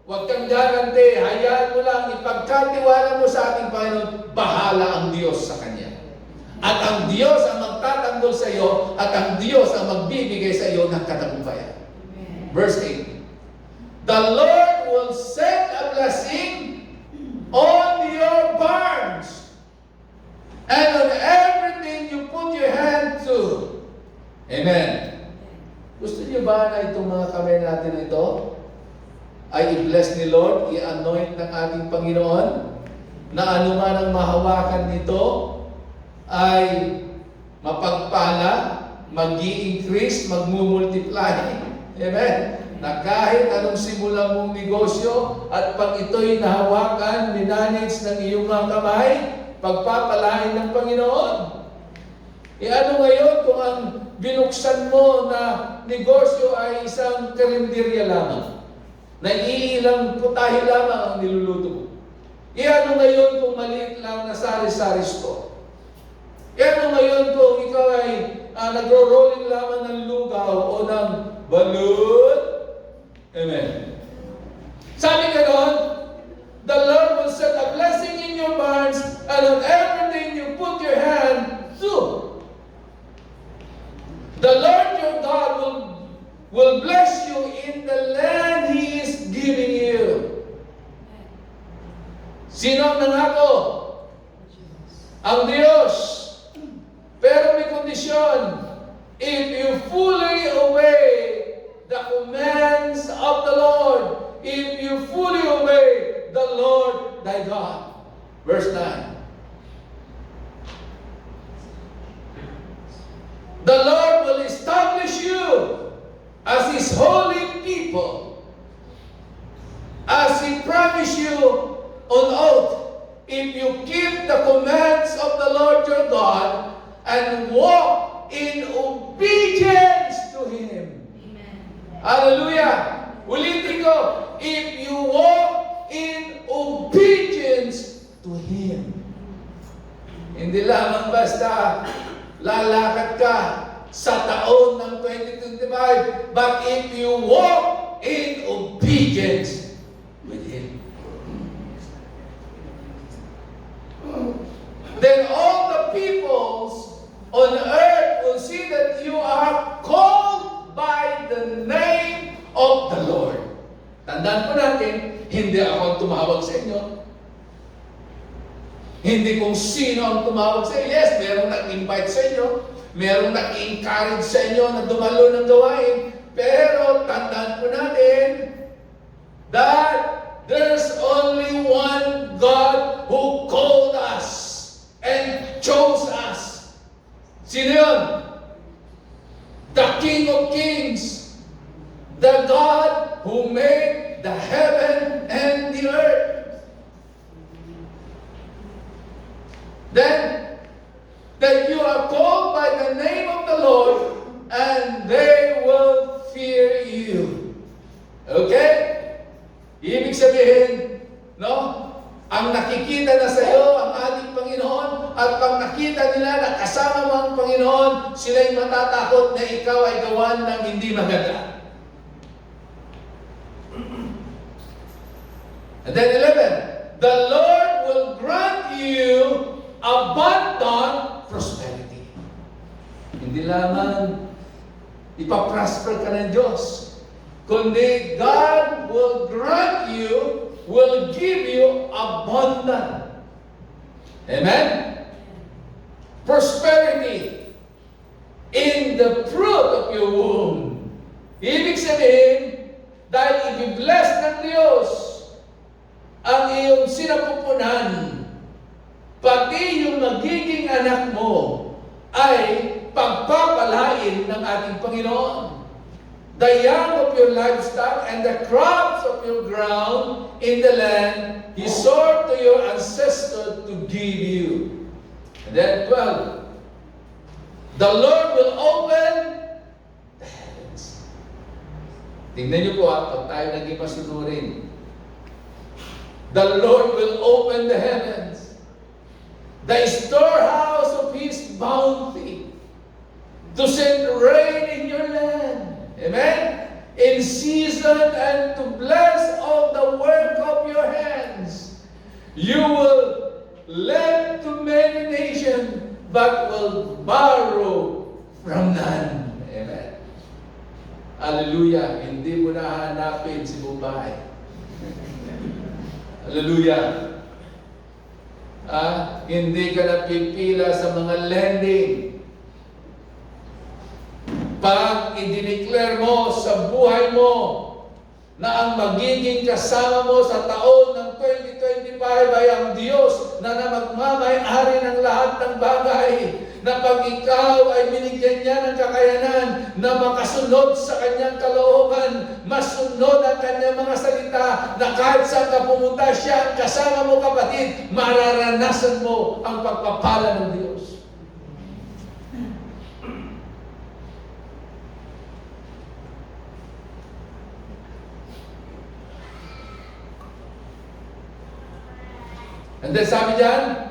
huwag kang gagante, hayaan mo lang, ipagkatiwala mo sa ating Panginoon, bahala ang Diyos sa Kanya. At ang Diyos ang magtatanggol sa iyo, at ang Diyos ang magbibigay sa iyo ng katagumpayan. Verse 8. The Lord will send a blessing on your barns and on everything you put your hand to. Amen. Gusto niyo ba na itong mga kamay natin na ito ay i-bless ni Lord, i-anoint ng ating Panginoon, na anuman ang mahawakan nito ay mapagpala, mag-i-increase, magmumultiply. Amen. Na kahit anong simulan mong negosyo at pag ito'y nahawakan, minanage ng iyong mga kamay, pagpapalain ng Panginoon. Ano ngayon kung ang binuksan mo na negosyo ay isang karinderya lamang, na iilang putahe lamang ang niluluto mo? Ano ngayon kung maliit lang na sari-sari store? Ano ngayon kung ikaw ay nagro-rolling lamang ng lugaw o ng balut? Amen. Sabi ka doon, the Lord will send a blessing in your barns and on everything you put your hand to. The Lord your God will bless you in the land He is giving you. Sino ang nangako? Ang Diyos. Pero may kondisyon. If you fully obey the commands of the Lord, if you fully obey the Lord thy God. Verse 9. The Lord will establish you as His holy people, as He promised you on oath, if you keep the commands of the Lord your God and walk in obedience to Him. Amen. Hallelujah! Ulitin ko, if you walk in obedience to Him. Hindi lamang basta lalakad ka sa taon ng 2025, but if you walk in obedience with Him, then all the peoples on earth will see that you are called by the name of the Lord. Tandaan po natin, hindi ako ang tumawag sa inyo. Hindi kung sino ang tumawag sa inyo. Yes, merong nag-invite sa inyo. Merong nag-encourage sa inyo na dumalo ng gawain. Pero tandaan po natin that there's only one God who called us and chose us. Sino yun? The King of Kings. The God who made the heaven and the earth. Then, that you are called by the name of the Lord, and they will fear you. Okay? Ibig sabihin, no? Ang nakikita na sa iyo, ang ating Panginoon, at pag nakita nila na kasama mo ang Panginoon, sila'y matatakot na ikaw ay gawan ng hindi maganda. And then 11, the Lord will grant you abundant prosperity. Hindi lamang ipaprosper ka ng Diyos, kundi God will grant you, will give you abundant. Amen? Prosperity in the fruit of your womb. Ibig sabihin, dahil i-bless ng Diyos ang iyong sinapupunan, pati yung magiging anak mo ay pagpapalain ng ating Panginoon. the young of your livestock, and the crops of your ground in the land He swore to your ancestors to give you. And then 12, the Lord will open the heavens. Tingnan niyo po pag tayo naging masunurin. The Lord will open the heavens, the storehouse of His bounty, to send rain in your land. Amen? In season, and to bless all the work of your hands. You will lend to many nations, but will borrow from none. Amen. Hallelujah. Hindi mo na hahanapin si Mumbai. Hallelujah. Hindi ka napipila sa mga lending. Pag i-declare mo sa buhay mo na ang magiging kasama mo sa taon ng 2025 ay ang Diyos na magmamay-ari ng lahat ng bagay, na pag ikaw ay binigyan niya ng kakayanan na makasunod sa kanyang kalooban, masunod ang kanyang mga salita, na kahit saan ka pumunta siya ang kasama mo, kapatid, mararanasan mo ang pagpapala ng Diyos. And then sabi diyan,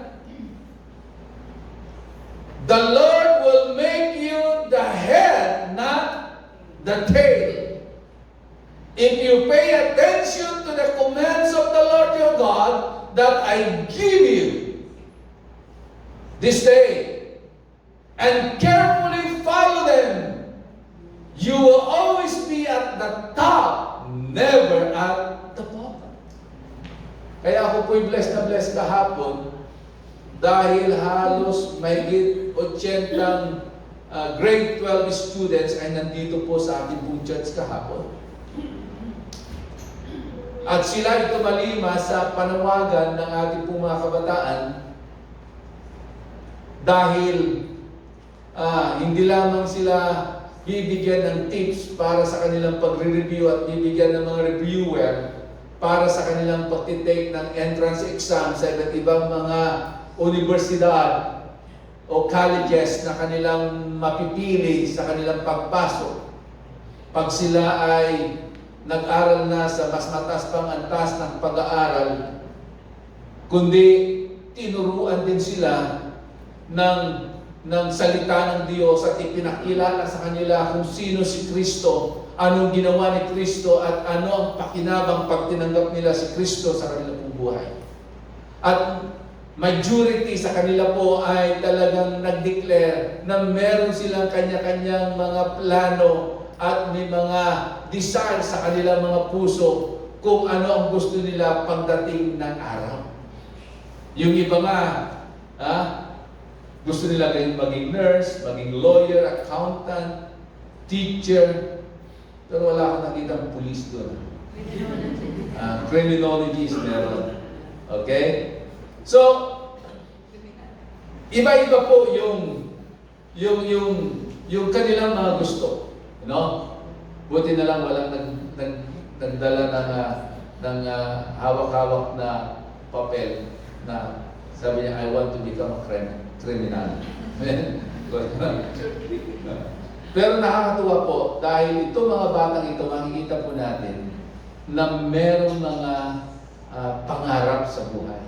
the Lord will make you the head, not the tail. If you pay attention to the commands of the Lord your God that I give you this day, and carefully follow them, you will always be at the top, never at the bottom. Kaya ako po'y blessed na blessed kahapon dahil halos mahigit 80 grade 12 students ay nandito po sa ating pong church kahapon. At sila ay tumalima sa panawagan ng ating pong mga kabataan dahil hindi lamang sila bibigyan ng tips para sa kanilang pagre-review at bibigyan ng mga reviewer para sa kanilang pagtitake ng entrance exam sa iba't ibang mga universidad o colleges na kanilang mapipili sa kanilang pagpasok. Pag sila ay nag-aral na sa mas mataas pang antas ng pag-aaral, kundi tinuruan din sila ng salita ng Diyos at ipinakilala sa kanila kung sino si Kristo, anong ginawa ni Kristo, at ano ang pakinabang pag tinanggap nila si Kristo sa kanilang buhay. At majority sa kanila po ay talagang nag-declare na meron silang kanya-kanyang mga plano at may mga desire sa kanilang mga puso kung ano ang gusto nila pagdating ng araw. Yung iba nga, gusto nila maging nurse, maging lawyer, accountant, teacher, pero wala akong nakitang police doon. Criminologist meron. Okay? So, iba-iba po yung kanilang mga gusto. You know? Buti na lang walang nagdala ng hawak-hawak na papel na sabi niya, I want to become a criminal. Pero nakakatuwa po dahil itong mga batang ito, makikita po natin na merong mga pangarap sa buhay.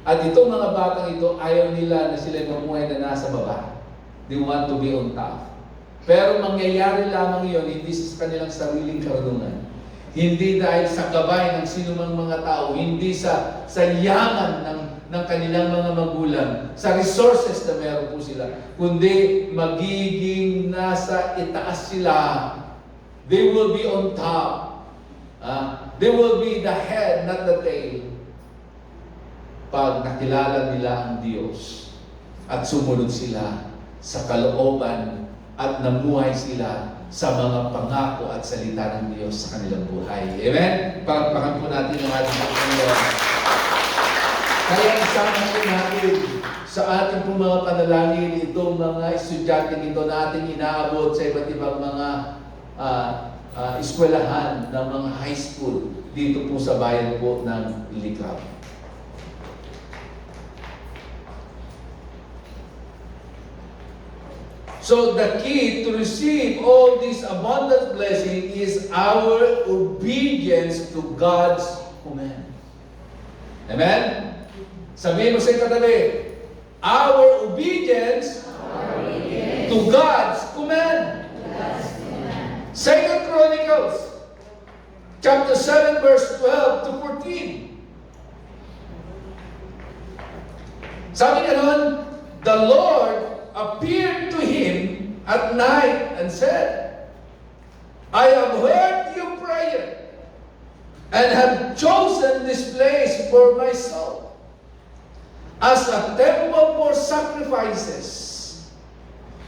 At itong mga batang ito, ayaw nila na sila mamuhay na nasa baba. They want to be on top. Pero mangyayari lamang yun, hindi sa kanilang sariling karunungan. Hindi dahil sa gabay ng sinumang mga tao, hindi sa yaman ng kanilang mga magulang, sa resources na meron po sila, kundi magiging nasa itaas sila. They will be on top. They will be the head, not the tail. Pag nakilala nila ang Diyos at sumunod sila sa kalooban at namuhay sila sa mga pangako at salita ng Diyos sa kanilang buhay. Amen? Palakpakan po natin ang ating Panginoon. Kaya isama po natin sa ating pong mga panalangin itong mga estudyante ito na ating inaabot sa iba't ibang mga eskwelahan ng mga high school dito po sa bayan po ng Licao. So the key to receive all this abundant blessing is our obedience to God's command. Amen? Sabihin mo sa katabi, our obedience to God's command. Second Chronicles chapter 7 verse 12 to 14. Sabi nga nun, the Lord appeared to him at night and said, I have heard your prayer and have chosen this place for myself as a temple for sacrifices.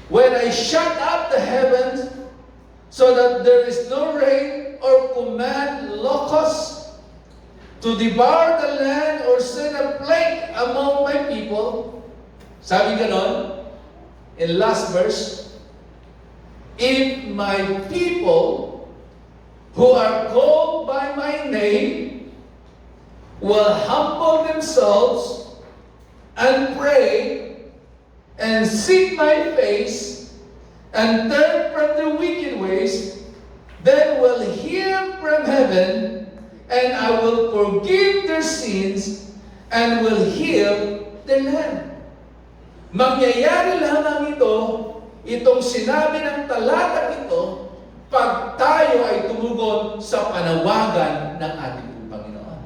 When I shut up the heavens so that there is no rain or command locusts to devour the land or send a plague among my people. Sabi ganon, in last verse, if my people who are called by my name will humble themselves and pray and seek my face and turn from their wicked ways, then will hear from heaven, and I will forgive their sins and will heal their land. Mangyayari lamang ito, itong sinabi ng talatang ito, pag tayo ay tumugon sa panawagan ng ating Panginoon.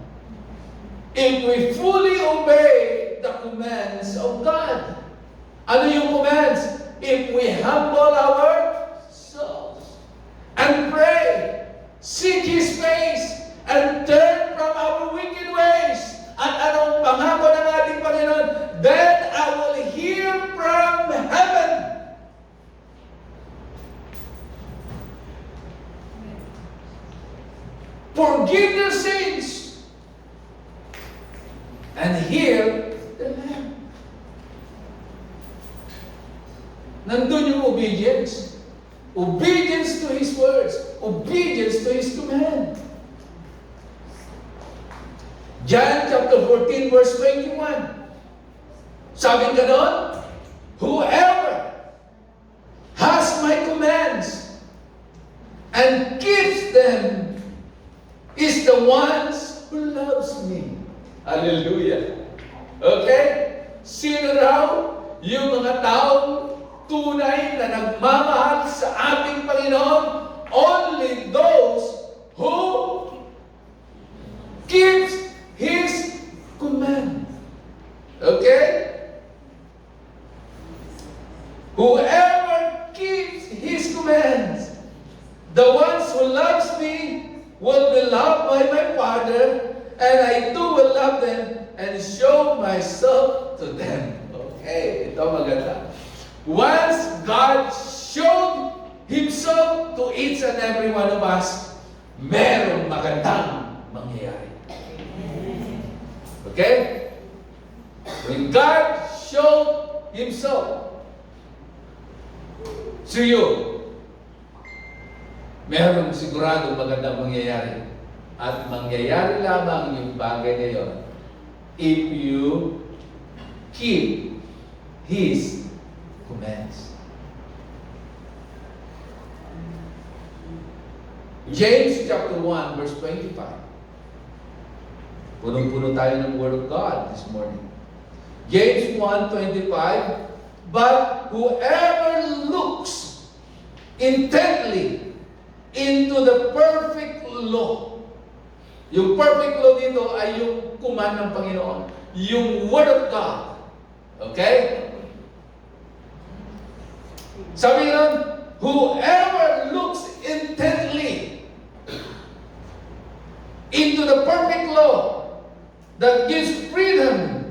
If we fully obey the commands of God. Ano yung commands? If we humble ourselves and pray, seek His face, and turn from our wicked ways. At anong pangako ng ating Panginoon? Then I will hear from heaven. Forgive their sins and heal the land. Nandun yung obedience. Obedience to His words. Obedience to His command. John chapter 14 verse 21. Sabi ganon, whoever has my commands and keeps them is the ones who loves me. Hallelujah. Okay? Sino raw yung mga taong tunay na nagmamahal sa ating Panginoon? Only those who keeps His command. Okay? Whoever keeps His commands, the ones who loves me will be loved by my Father, and I too will love them and show myself to them. Okay, ito maganda. Once God showed Himself to each and every one of us, merong magandang mangyayari. Okay? When God showed Himself to you, meron siguradong magandang mangyayari. At mangyayari lamang yung bagay na yun if you keep His commands. James chapter 1 verse 25. Punong-puno tayo ng Word of God this morning. James 1:25, but whoever looks intently into the perfect law. Yung perfect law dito ay yung command ng Panginoon. Yung Word of God. Okay? Sabi nun, whoever looks intently into the perfect law that gives freedom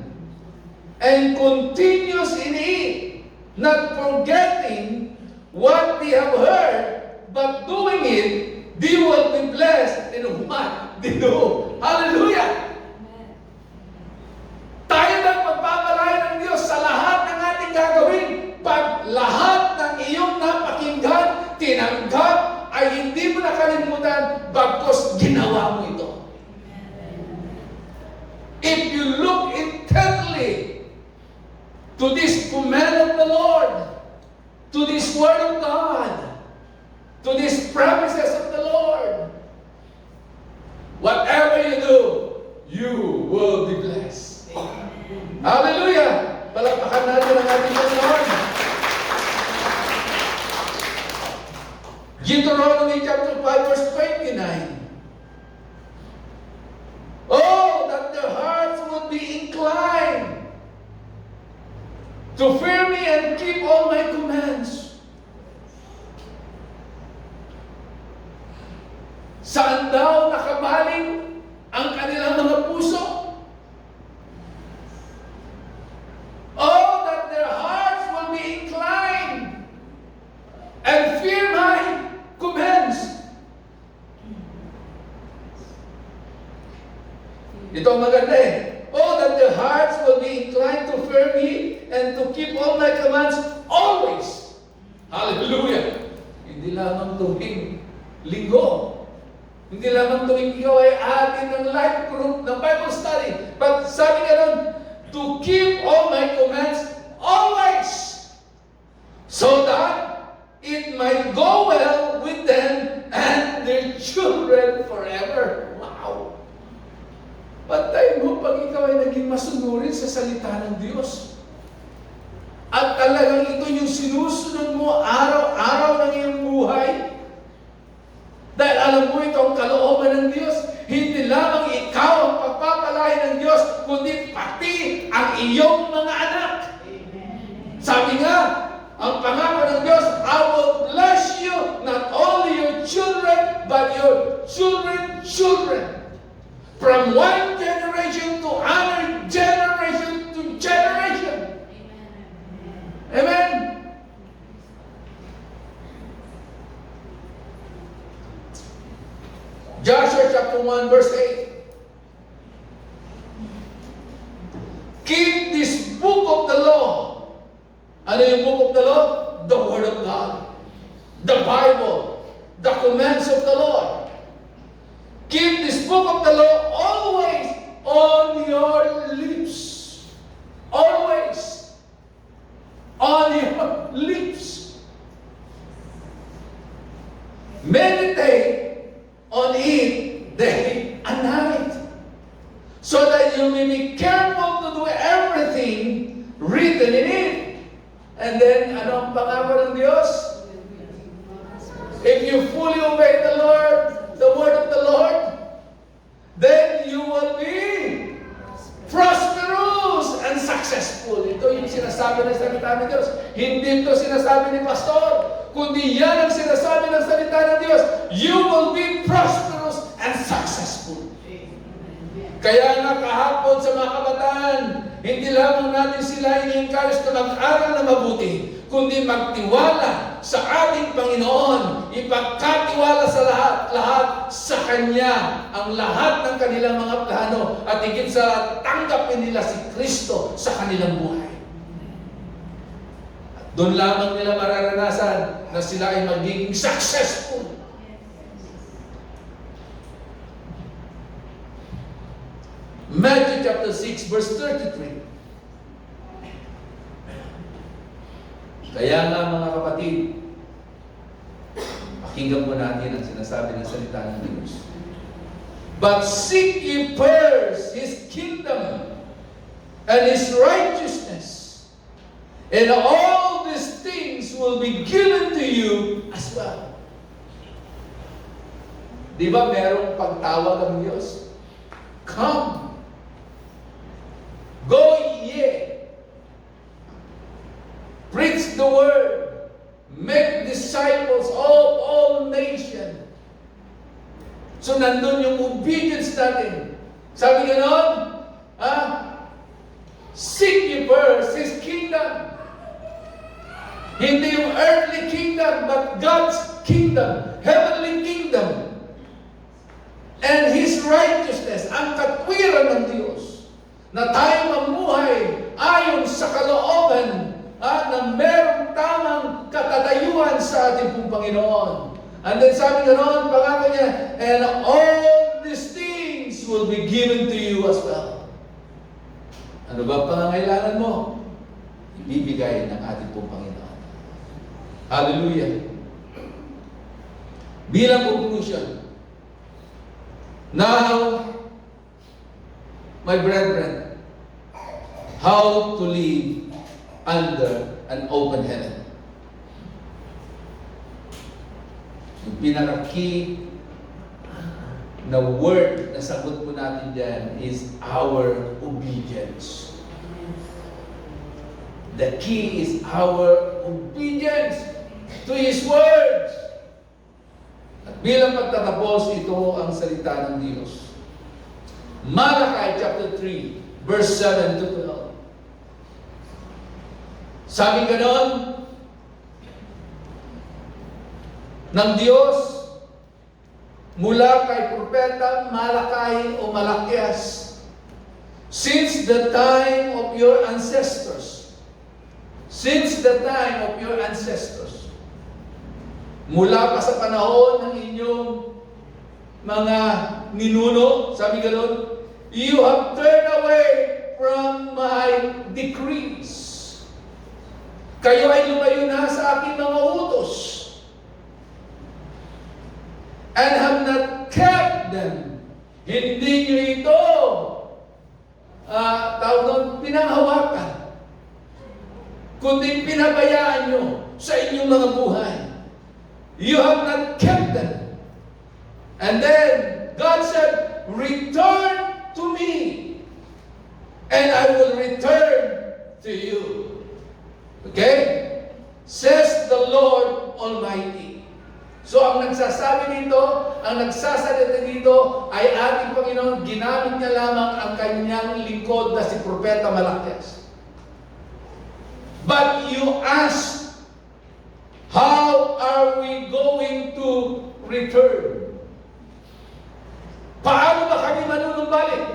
and continues in it, not forgetting what they have heard, but doing it, they will be blessed in what they do. Hallelujah! Tayo ng pagpapalaya ng Diyos sa lahat ng ating gagawin. Pag lahat ng iyong napakinggan, tinanggap, ay hindi mo nakalimutan bagkus ginawa mo ito. If you look intently to this command of the Lord, to this word of God, to these promises of the Lord, whatever you do, you will be blessed. Hallelujah! Palakpakan natin ang ating Panginoon. Deuteronomy chapter 5 verse 29. Oh, that their hearts would be inclined to fear me and keep all my commands. Saan daw nakabaling ang kanilang mga puso? Oh, that their hearts will be inclined and fear my commands. Ito ang maganda eh. Oh, that their hearts will be inclined to fear me and to keep all my commands always. Hallelujah! Hindi lamang tuwing linggo. Hindi lamang tuwing ikaw ay atin ng life group, ng Bible study. But sabi nga nun, to keep all my commands always, so that it might go well with them and their children forever. Wow! Pantay mo pag ikaw ay naging masunurin sa salita ng Diyos. At talagang ito yung sinusunod mo araw-araw ng iyong buhay. Dahil alam mo ito ang kalooban ng Diyos. Hindi lamang ikaw ang pagpapalain ng Diyos, kundi pati ang iyong mga anak. Sabi nga, ang pangako ng Diyos, I will bless you, not only your children, but your children. From one generation to another generation to generation. Amen. Joshua chapter 1 verse 8. Keep this book of the law. Ano yung book of the law? The Word of God. The Bible. The commands of the Lord. Keep this book of the law always on your lips. Always on your lips. Meditate on it day and night, so that you may be careful to do everything written in it. And then, ano ang pangako ng Diyos? If you fully obey the Lord, the word of the Lord, then you will be prosperous and successful. Ito yung sinasabi ng salita ng Diyos. Hindi ito sinasabi ni Pastor, kundi yan ang sinasabi ng salita ng Diyos. You will be prosperous and successful. Kaya nga kahapon sa mga kabataan, hindi lamang natin sila i-encourage na mag-aral na mabuti, kundi magtiwala sa ating Panginoon, ipagkatiwala sa lahat sa Kanya ang lahat ng kanilang mga plano, at higit sa tanggapin nila si Kristo sa kanilang buhay. At doon lamang nila mararanasan na sila ay magiging successful. Matthew chapter 6 verse 33. Kaya nga mga kapatid, pakinggan po natin ang sinasabi ng salita ng Diyos. But seek ye first His kingdom and His righteousness, and all these things will be given to you as well. Di ba merong pagtawag ng Diyos? Come. Go ye, preach the word, make disciples of all nations. So nandun yung obedience natin. Sabi ganon, seek ye first His kingdom. Hindi yung earthly kingdom, but God's kingdom, heavenly kingdom. And His righteousness, ang katwiran ng Diyos, na tayo mamuhay ayon sa kalooban na merong tamang katatayuan sa ating pong Panginoon. And then sabi ganoon, pangako niya, and all these things will be given to you as well. Ano ba pangangailangan mo? Ibibigay ng ating pong Panginoon. Hallelujah. Bilang conclusion, now, my brethren, how to live under an open heaven. Yung pinaka-key na word na sagot po natin dyan is our obedience. The key is our obedience to His words. At bilang pagtatapos, ito ang salita ng Diyos. Malachi chapter 3, verse 7 to 12. Sabi ganon ng Diyos mula kay Propeta Malachi o Malakias, since the time of your ancestors, mula pa sa panahon ng inyong mga ninuno, sabi gano'n, you have turned away from my decrees. Kayo ay lumayo na sa aking mga utos and have not kept them. Hindi nyo ito pinanghawakan, kundi pinabayaan nyo sa inyong mga buhay. You have not kept them. And then God said, return to me, and I will return to you. Okay? Says the Lord Almighty. So ang nagsasabi dito, ang nagsasalita dito ay ating Panginoon, ginamit niya lamang ang kanyang lingkod na si Propeta Malakias. But you ask, how are we going to return? Paano ba kami manunumbalik?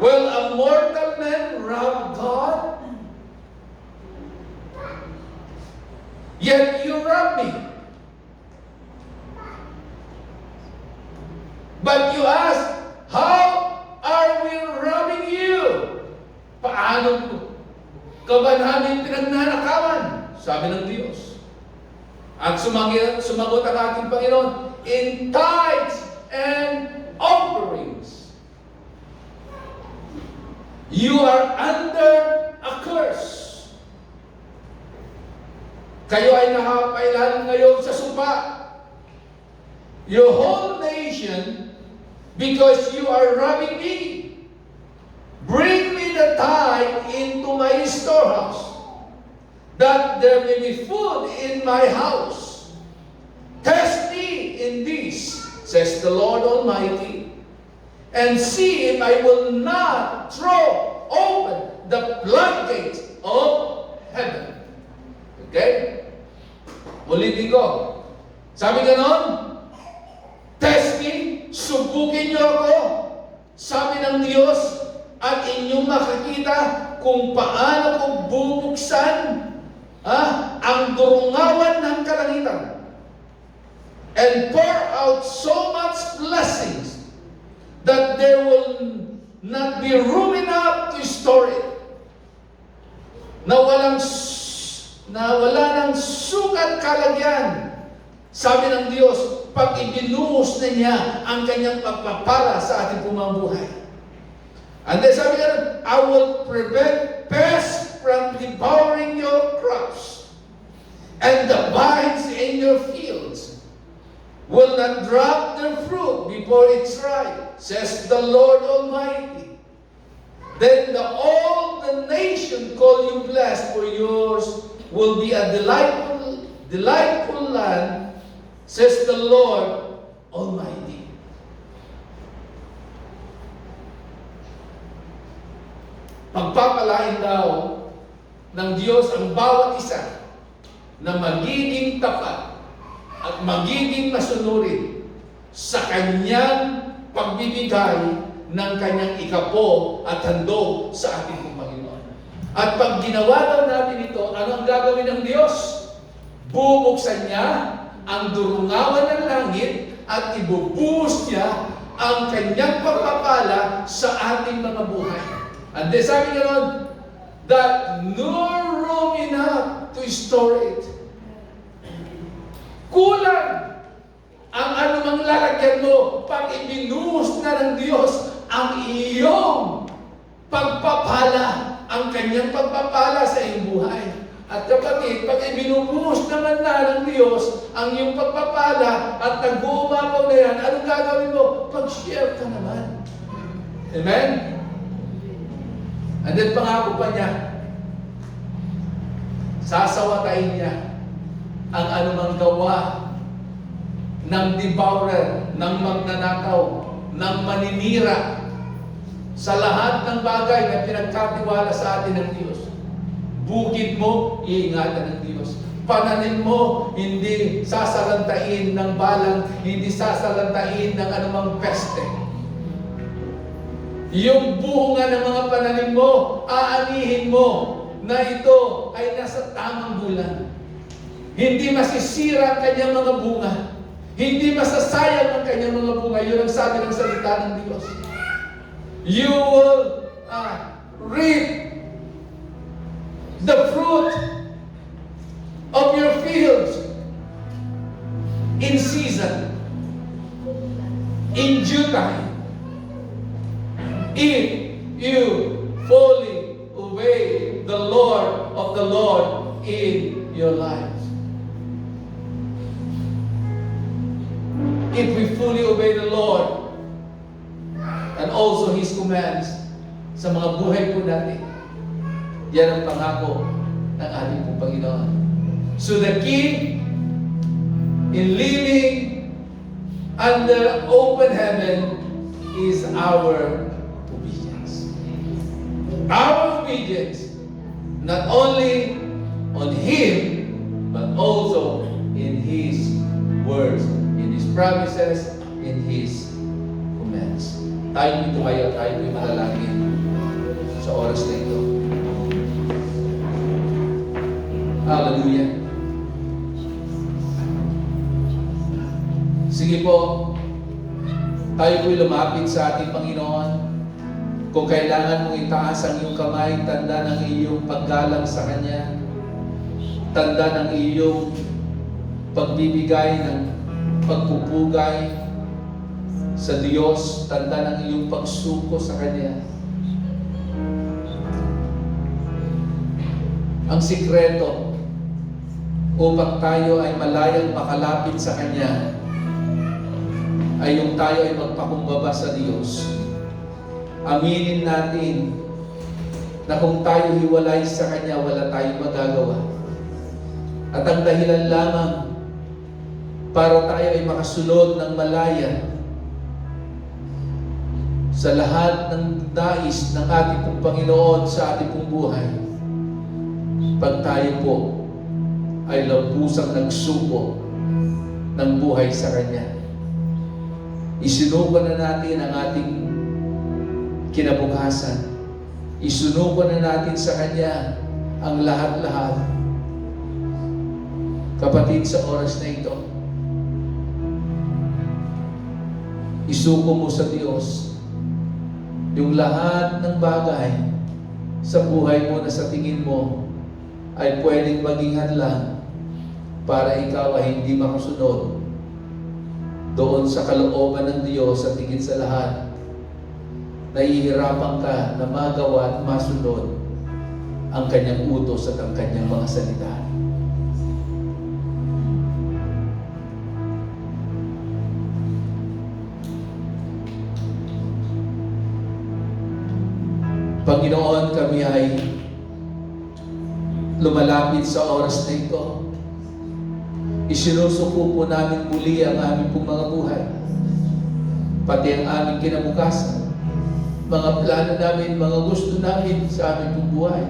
Will a mortal man rob God? Yet you rob me. But you ask, how are we robbing you? Paano ka ba namin pinagnanakawan? Sabi ng Diyos. At sumagot ang ating Panginoon, in tithes and offerings. You are under a curse. Kayo ay nakapailalim ngayon sa sumpa. Your whole nation, because you are robbing me. Bring me the tithe into my storehouse, that there may be food in my house. Test me in this, says the Lord Almighty, and see if I will not throw open the floodgates of heaven. Okay? Ulitin ko. Sabi ganon, test me, subukin niyo ako, sabi ng Diyos, at inyong makikita kung paano ko bubuksan ang durungawan ng kalangitan and pour out so much blessings that there will not be room enough to store it. Na wala ng sukat kalagyan. Sabi ng Diyos, pag ibinuhos na niya ang kanyang pagpapala sa ating pumambuhay. And then sabi niya, I will prevent pests from devouring your crops, and the vines in your fields will not drop their fruit before it's ripe, says the Lord Almighty. Then all the nation call you blessed, for yours will be a delightful land, says the Lord Almighty. Pagpapalain daw ng Diyos ang bawat isa na magiging tapat at magiging masunurin sa kanyang pagbibigay ng kanyang ikapo at handog sa ating Panginoon. At pag ginawa daw natin ito, ano ang gagawin ng Diyos? Bubuksan niya ang durungawan ng langit at ibubuhos niya ang kanyang pagpapala sa ating mga buhay. And then sabi nga nun, that no room enough to store it. Kulang ang anumang lalagyan mo pag ibinuhos na ng Diyos ang iyong pagpapala, ang kanyang pagpapala sa iyong buhay. At kapatid, pag ibinubuhos naman na ng Diyos ang iyong pagpapala at nag-uumapaw na yan, anong gagawin mo? Pag-share ka naman. Amen? And then pangako pa niya, sasawatayin niya ang anumang gawa ng devourer, ng magnanakaw, ng maninira sa lahat ng bagay na pinagkatiwala sa atin ng Diyos. Bukid mo, iingatan ng Diyos. Pananim mo, hindi sasalantain ng balang, hindi sasalantain ng anumang peste. Yung bunga ng mga pananim mo, aanihin mo na ito ay nasa tamang bulan. Hindi masisira ang kanyang mga bunga. Hindi masasayang ang kanyang mga bunga. Yun ang sabi ng salita ng Diyos. You will reap the fruit of your fields in season, in due time, if you fully obey the Lord of the Lord in your lives. If we fully obey the Lord and also His commands sa mga buhay po natin, yan ang pangako ng ating pong Panginoon. So the key in living under open heaven is our obedience. Our obedience, not only on Him, but also in His words, in His promises, in His commands. Tayo dito kayo, tayo po'y malalangin sa oras na ito. Hallelujah. Sige po, tayo po'y lumapit sa ating Panginoon. Kung kailangan mong itaas ang iyong kamay, tanda ng iyong paggalang sa Kanya. Tanda ng iyong pagbibigay ng pagpupugay sa Diyos. Tanda ng iyong pagsuko sa Kanya. Ang sikreto upang tayo ay malayang makalapit sa Kanya ay yung tayo ay magpakumbaba sa Diyos. Aminin natin na kung tayo hiwalay sa Kanya, wala tayong magagawa. At ang dahilan lamang para tayo ay makasunod ng malaya sa lahat ng nais ng ating pong Panginoon sa ating pong buhay, pag tayo po ay lubusang nagsuko ng buhay sa Kanya. Isinuko na natin ang ating kinabukasan. Isunuko na natin sa Kanya ang lahat-lahat. Kapatid, sa oras na ito, isuko mo sa Diyos yung lahat ng bagay sa buhay mo na sa tingin mo ay pwedeng maging hadlang para ikaw ay hindi makasunod doon sa kalooban ng Diyos at higit sa lahat, nahihirapan ka na magawa at masunod ang Kanyang utos at ang Kanyang mga salita. Panginoon, kami ay lumalapit sa oras na ito. Isinusuko po namin muli ang aming pong mga buhay, pati ang aming kinabukasan, mga plano namin, mga gusto namin sa aming pong buhay.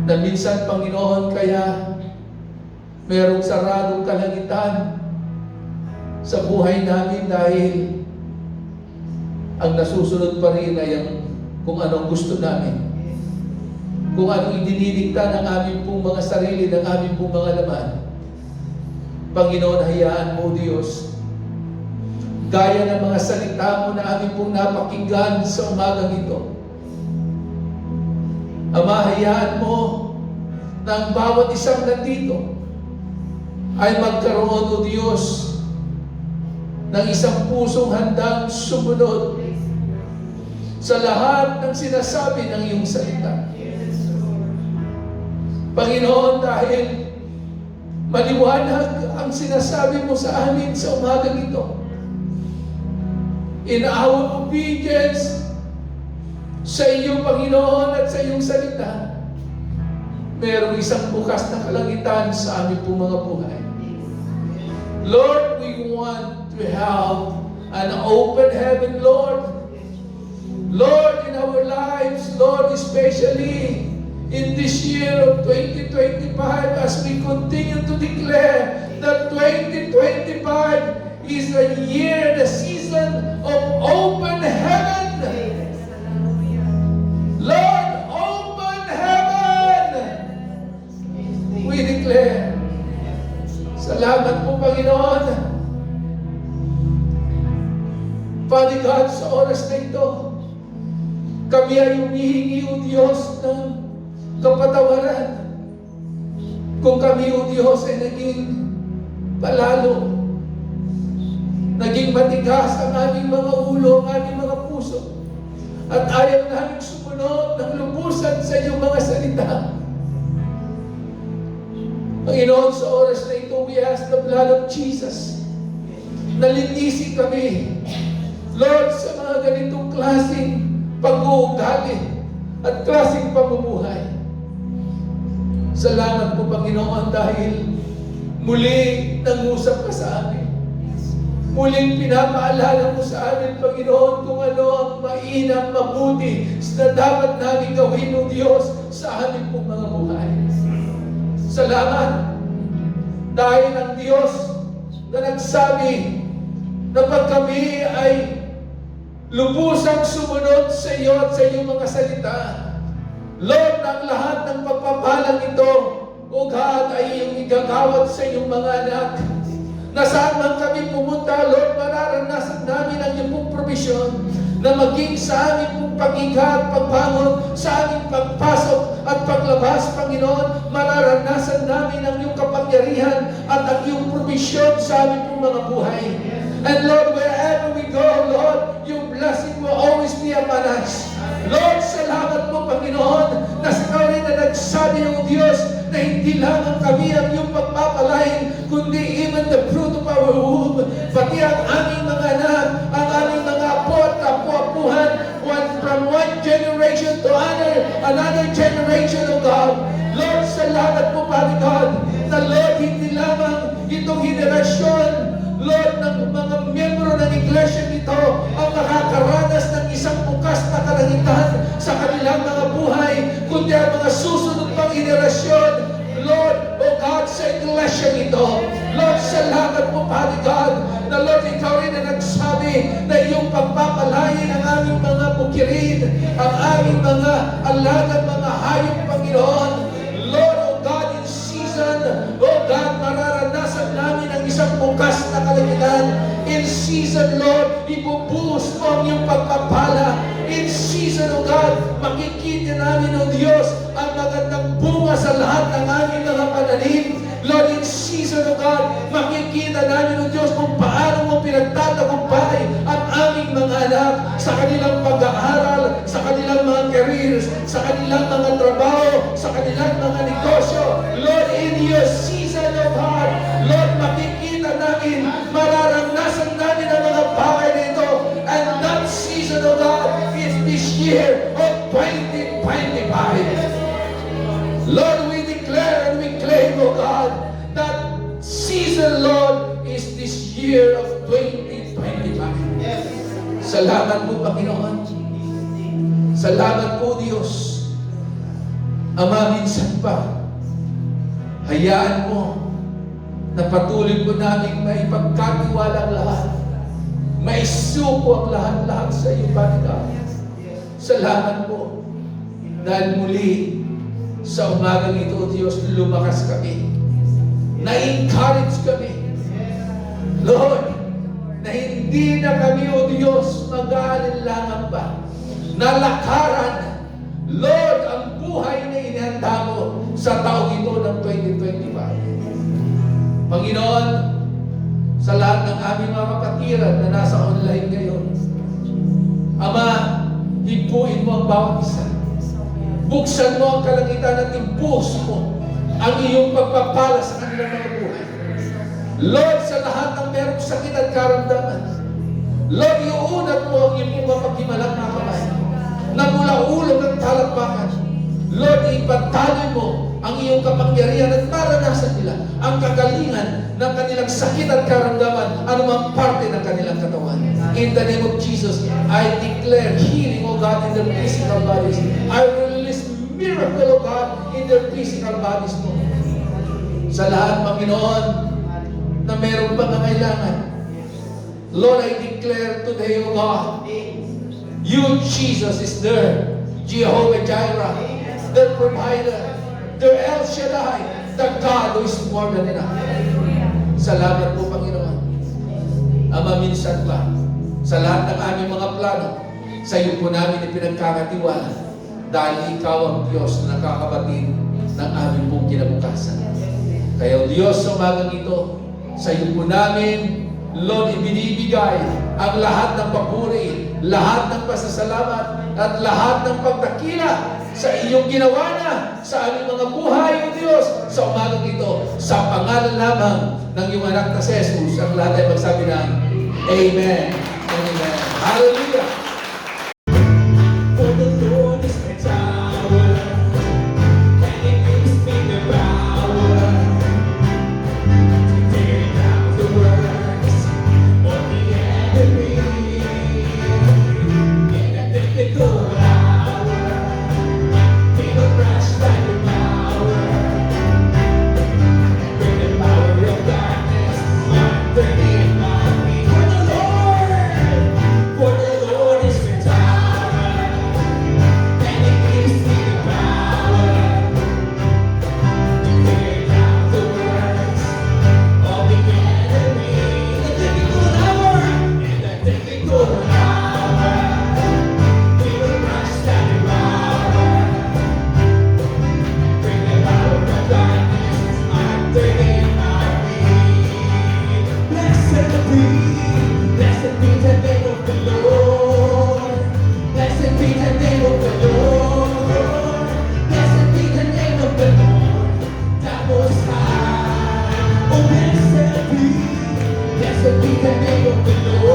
Na minsan, Panginoon, kaya merong saradong kalangitan sa buhay namin dahil ang nasusunod pa rin ay ang kung anong gusto namin. Kung anong idinidikta ng aming pong mga sarili, ng aming pong mga laman. Panginoon, hayaan mo, Diyos, gaya ng mga salita mo na amin pong napakinggan sa umagang ito. Ama, hayaan mo na ang bawat isang nandito ay magkaroon, O Diyos, ng isang pusong handang sumunod sa lahat ng sinasabi ng iyong salita. Panginoon, dahil maliwanag ang sinasabi mo sa amin sa umagang ito, in our obedience sa iyo, Panginoon, at sa iyong salita, merong isang bukas na kalangitan sa aming pong mga buhay. Lord, we want to have an open heaven, Lord. Lord, in our lives, Lord, especially in this year of 2025, as we continue to declare that 2025 is a year, the season of open heaven. Lord, open heaven! We declare. Salamat po, Panginoon. Father God, sa oras na ito, kami ay humihingi, O Diyos, ng kapatawaran. Kung kami, O Diyos, ay naging palalo, naging matigas ang aming mga ulo, ang aming mga puso, at ayaw namin sumunod ng lubusan sa iyong mga salita. Panginoon, sa oras na ito, we ask the blood of Jesus na linisin kami, Lord, sa mga ganitong klaseng pag-uugali at klaseng pamumuhay. Salamat po, Panginoon, dahil muli nangusap ka sa amin. Muling pinapaalala mo sa amin, Panginoon, kung ano ang mainam, mabuti na dapat namin gawin, O Diyos, sa amin pong mga buhay. Salamat dahil ang Diyos na nagsabi na pag kami ay lubusang sumunod sa iyo at sa iyong mga salita, Lord, ang lahat ng pagpapalang ito, O God, ay iyong igagawad sa iyong mga anak. Na saan man kami pumunta, Lord, mararanasan namin ang iyong pong provision na maging sa aming pong pag-iga at pagbangon, sa aming pagpasok at paglabas, Panginoon, mararanasan namin ang iyong kapangyarihan at ang iyong provision sa aming pong mga buhay. And Lord, wherever we go, Lord, your blessing will always be upon us. Lord, salamat mo, Panginoon, na sa rin na nagsabi ng Diyos na hindi lamang kami ang iyong pagpapalain, kundi even the fruit of our womb, pati ang aming mga anak, ang aming mga apo at apo-apuhan, from one generation to another generation, O God. Lord, salamat po, Father God, na Lord, hindi lamang itong henerasyon, Lord, ng mga miyembro ng iglesia nito ang makakaranas ng isang bukas na kalangitan sa kanilang mga buhay, kundi ang mga susunod pang henerasyon, Lord, O God, sa iglesia nito. Lord, salamat po, Father God, na Lord, ikaw rin na nagsabi na iyong pagpapalain ang aming mga bukirin, ang aming mga alagang mga hayop, Panginoon. Lord, O God, in season, O God, mararanasan namin ang isang bukas na kalangitan. In season, Lord, ibubuhos mo ang iyong pagpapala. In season, O God, makikita namin, O Diyos, ang magandang bunga sa lahat ng aming mga pananim. Lord, in season, O God, makikita namin, O Diyos, kung paano mo pinagtatagumpay ang aming mga anak sa kanilang pag-aaral, sa kanilang mga careers, sa kanilang mga trabaho, sa kanilang mga negosyo. Lord, in your season, O God, Lord, makikita namin, mararanasan namin ang mga bagay na ito. And that season, O God, is this year of 2025. Lord, we declare and we claim, O God, that season, Lord, is this year of 2025. Salamat po, Panginoon. Salamat po, Diyos. Ama, minsan pa, hayaan mo na patuloy po namin may pagkatiwala ang lahat. May suko ang lahat-lahat sa iyo, Panginoon. Salamat po dahil muli sa umagang ito, Diyos, lumakas kami. Na-encourage kami. Lord, na hindi na kami, O Diyos, mag-aalinlangan pa. Nalakaran, Lord, ang buhay na inihanda mo sa taong ito ng 2025. Panginoon, sa lahat ng aming mga kapatiran na nasa online ngayon, Ama, himpuin mo ang bawat isa. Buksan mo ang kalangitan at impuso mo ang iyong pagpapala sa kanilang mga buhay. Lord, sa lahat ng merong sakit at karamdaman, Lord, iuunat mo ang iyong mapaghimalang na kamay na mula ulo ng talakbakan. Lord, ipagtaloy mo ang iyong kapangyarihan at maranasan nila ang kagalingan ng kanilang sakit at karamdaman, anumang parte ng kanilang katawan. In the name of Jesus, I declare healing, O God, in their physical bodies. I release miracle, O God, in their physical bodies, Lord. Sa lahat, Panginoon, na mayroong pangangailangan, Lord, I declare today, O God, you, Jesus, is there. Jehovah Jireh, their provider, their El Shaddai, the God who is more than enough. Salamat po, Panginoon. Ama, minsan pa, sa lahat ng aming mga plano, sa iyo po namin ipinagkakatiwala dahil ikaw ang Diyos na nakakabatid ng aming pong kinabukasan. Kaya Diyos, sa umagang ito, sa iyo po namin, Lord, ibinibigay ang lahat ng papuri, lahat ng pasasalamat, at lahat ng pagdakila sa iyong ginawa na sa aming mga buhay, O Diyos, sa umagang ito, sa pangalan lamang ng iyong anak na si Jesus, ang lahat ay magsabi ng Amen. Amen. Hallelujah. For the Lord is my tower, and He gives me the power to tear down the works of the enemy. In a difficult hour, He will crush like the power. Bring the power of darkness under my feet. For the Lord is my tower, and He gives me the power to tear down the works of the enemy. In the difficult hour, He will crush down the power. Bring the power of darkness under my feet. Blessed be the name of the Lord. Blessed be the name of the Lord. Blessed be the name of the Lord, that Most High. Oh, blessed be the name of the Lord.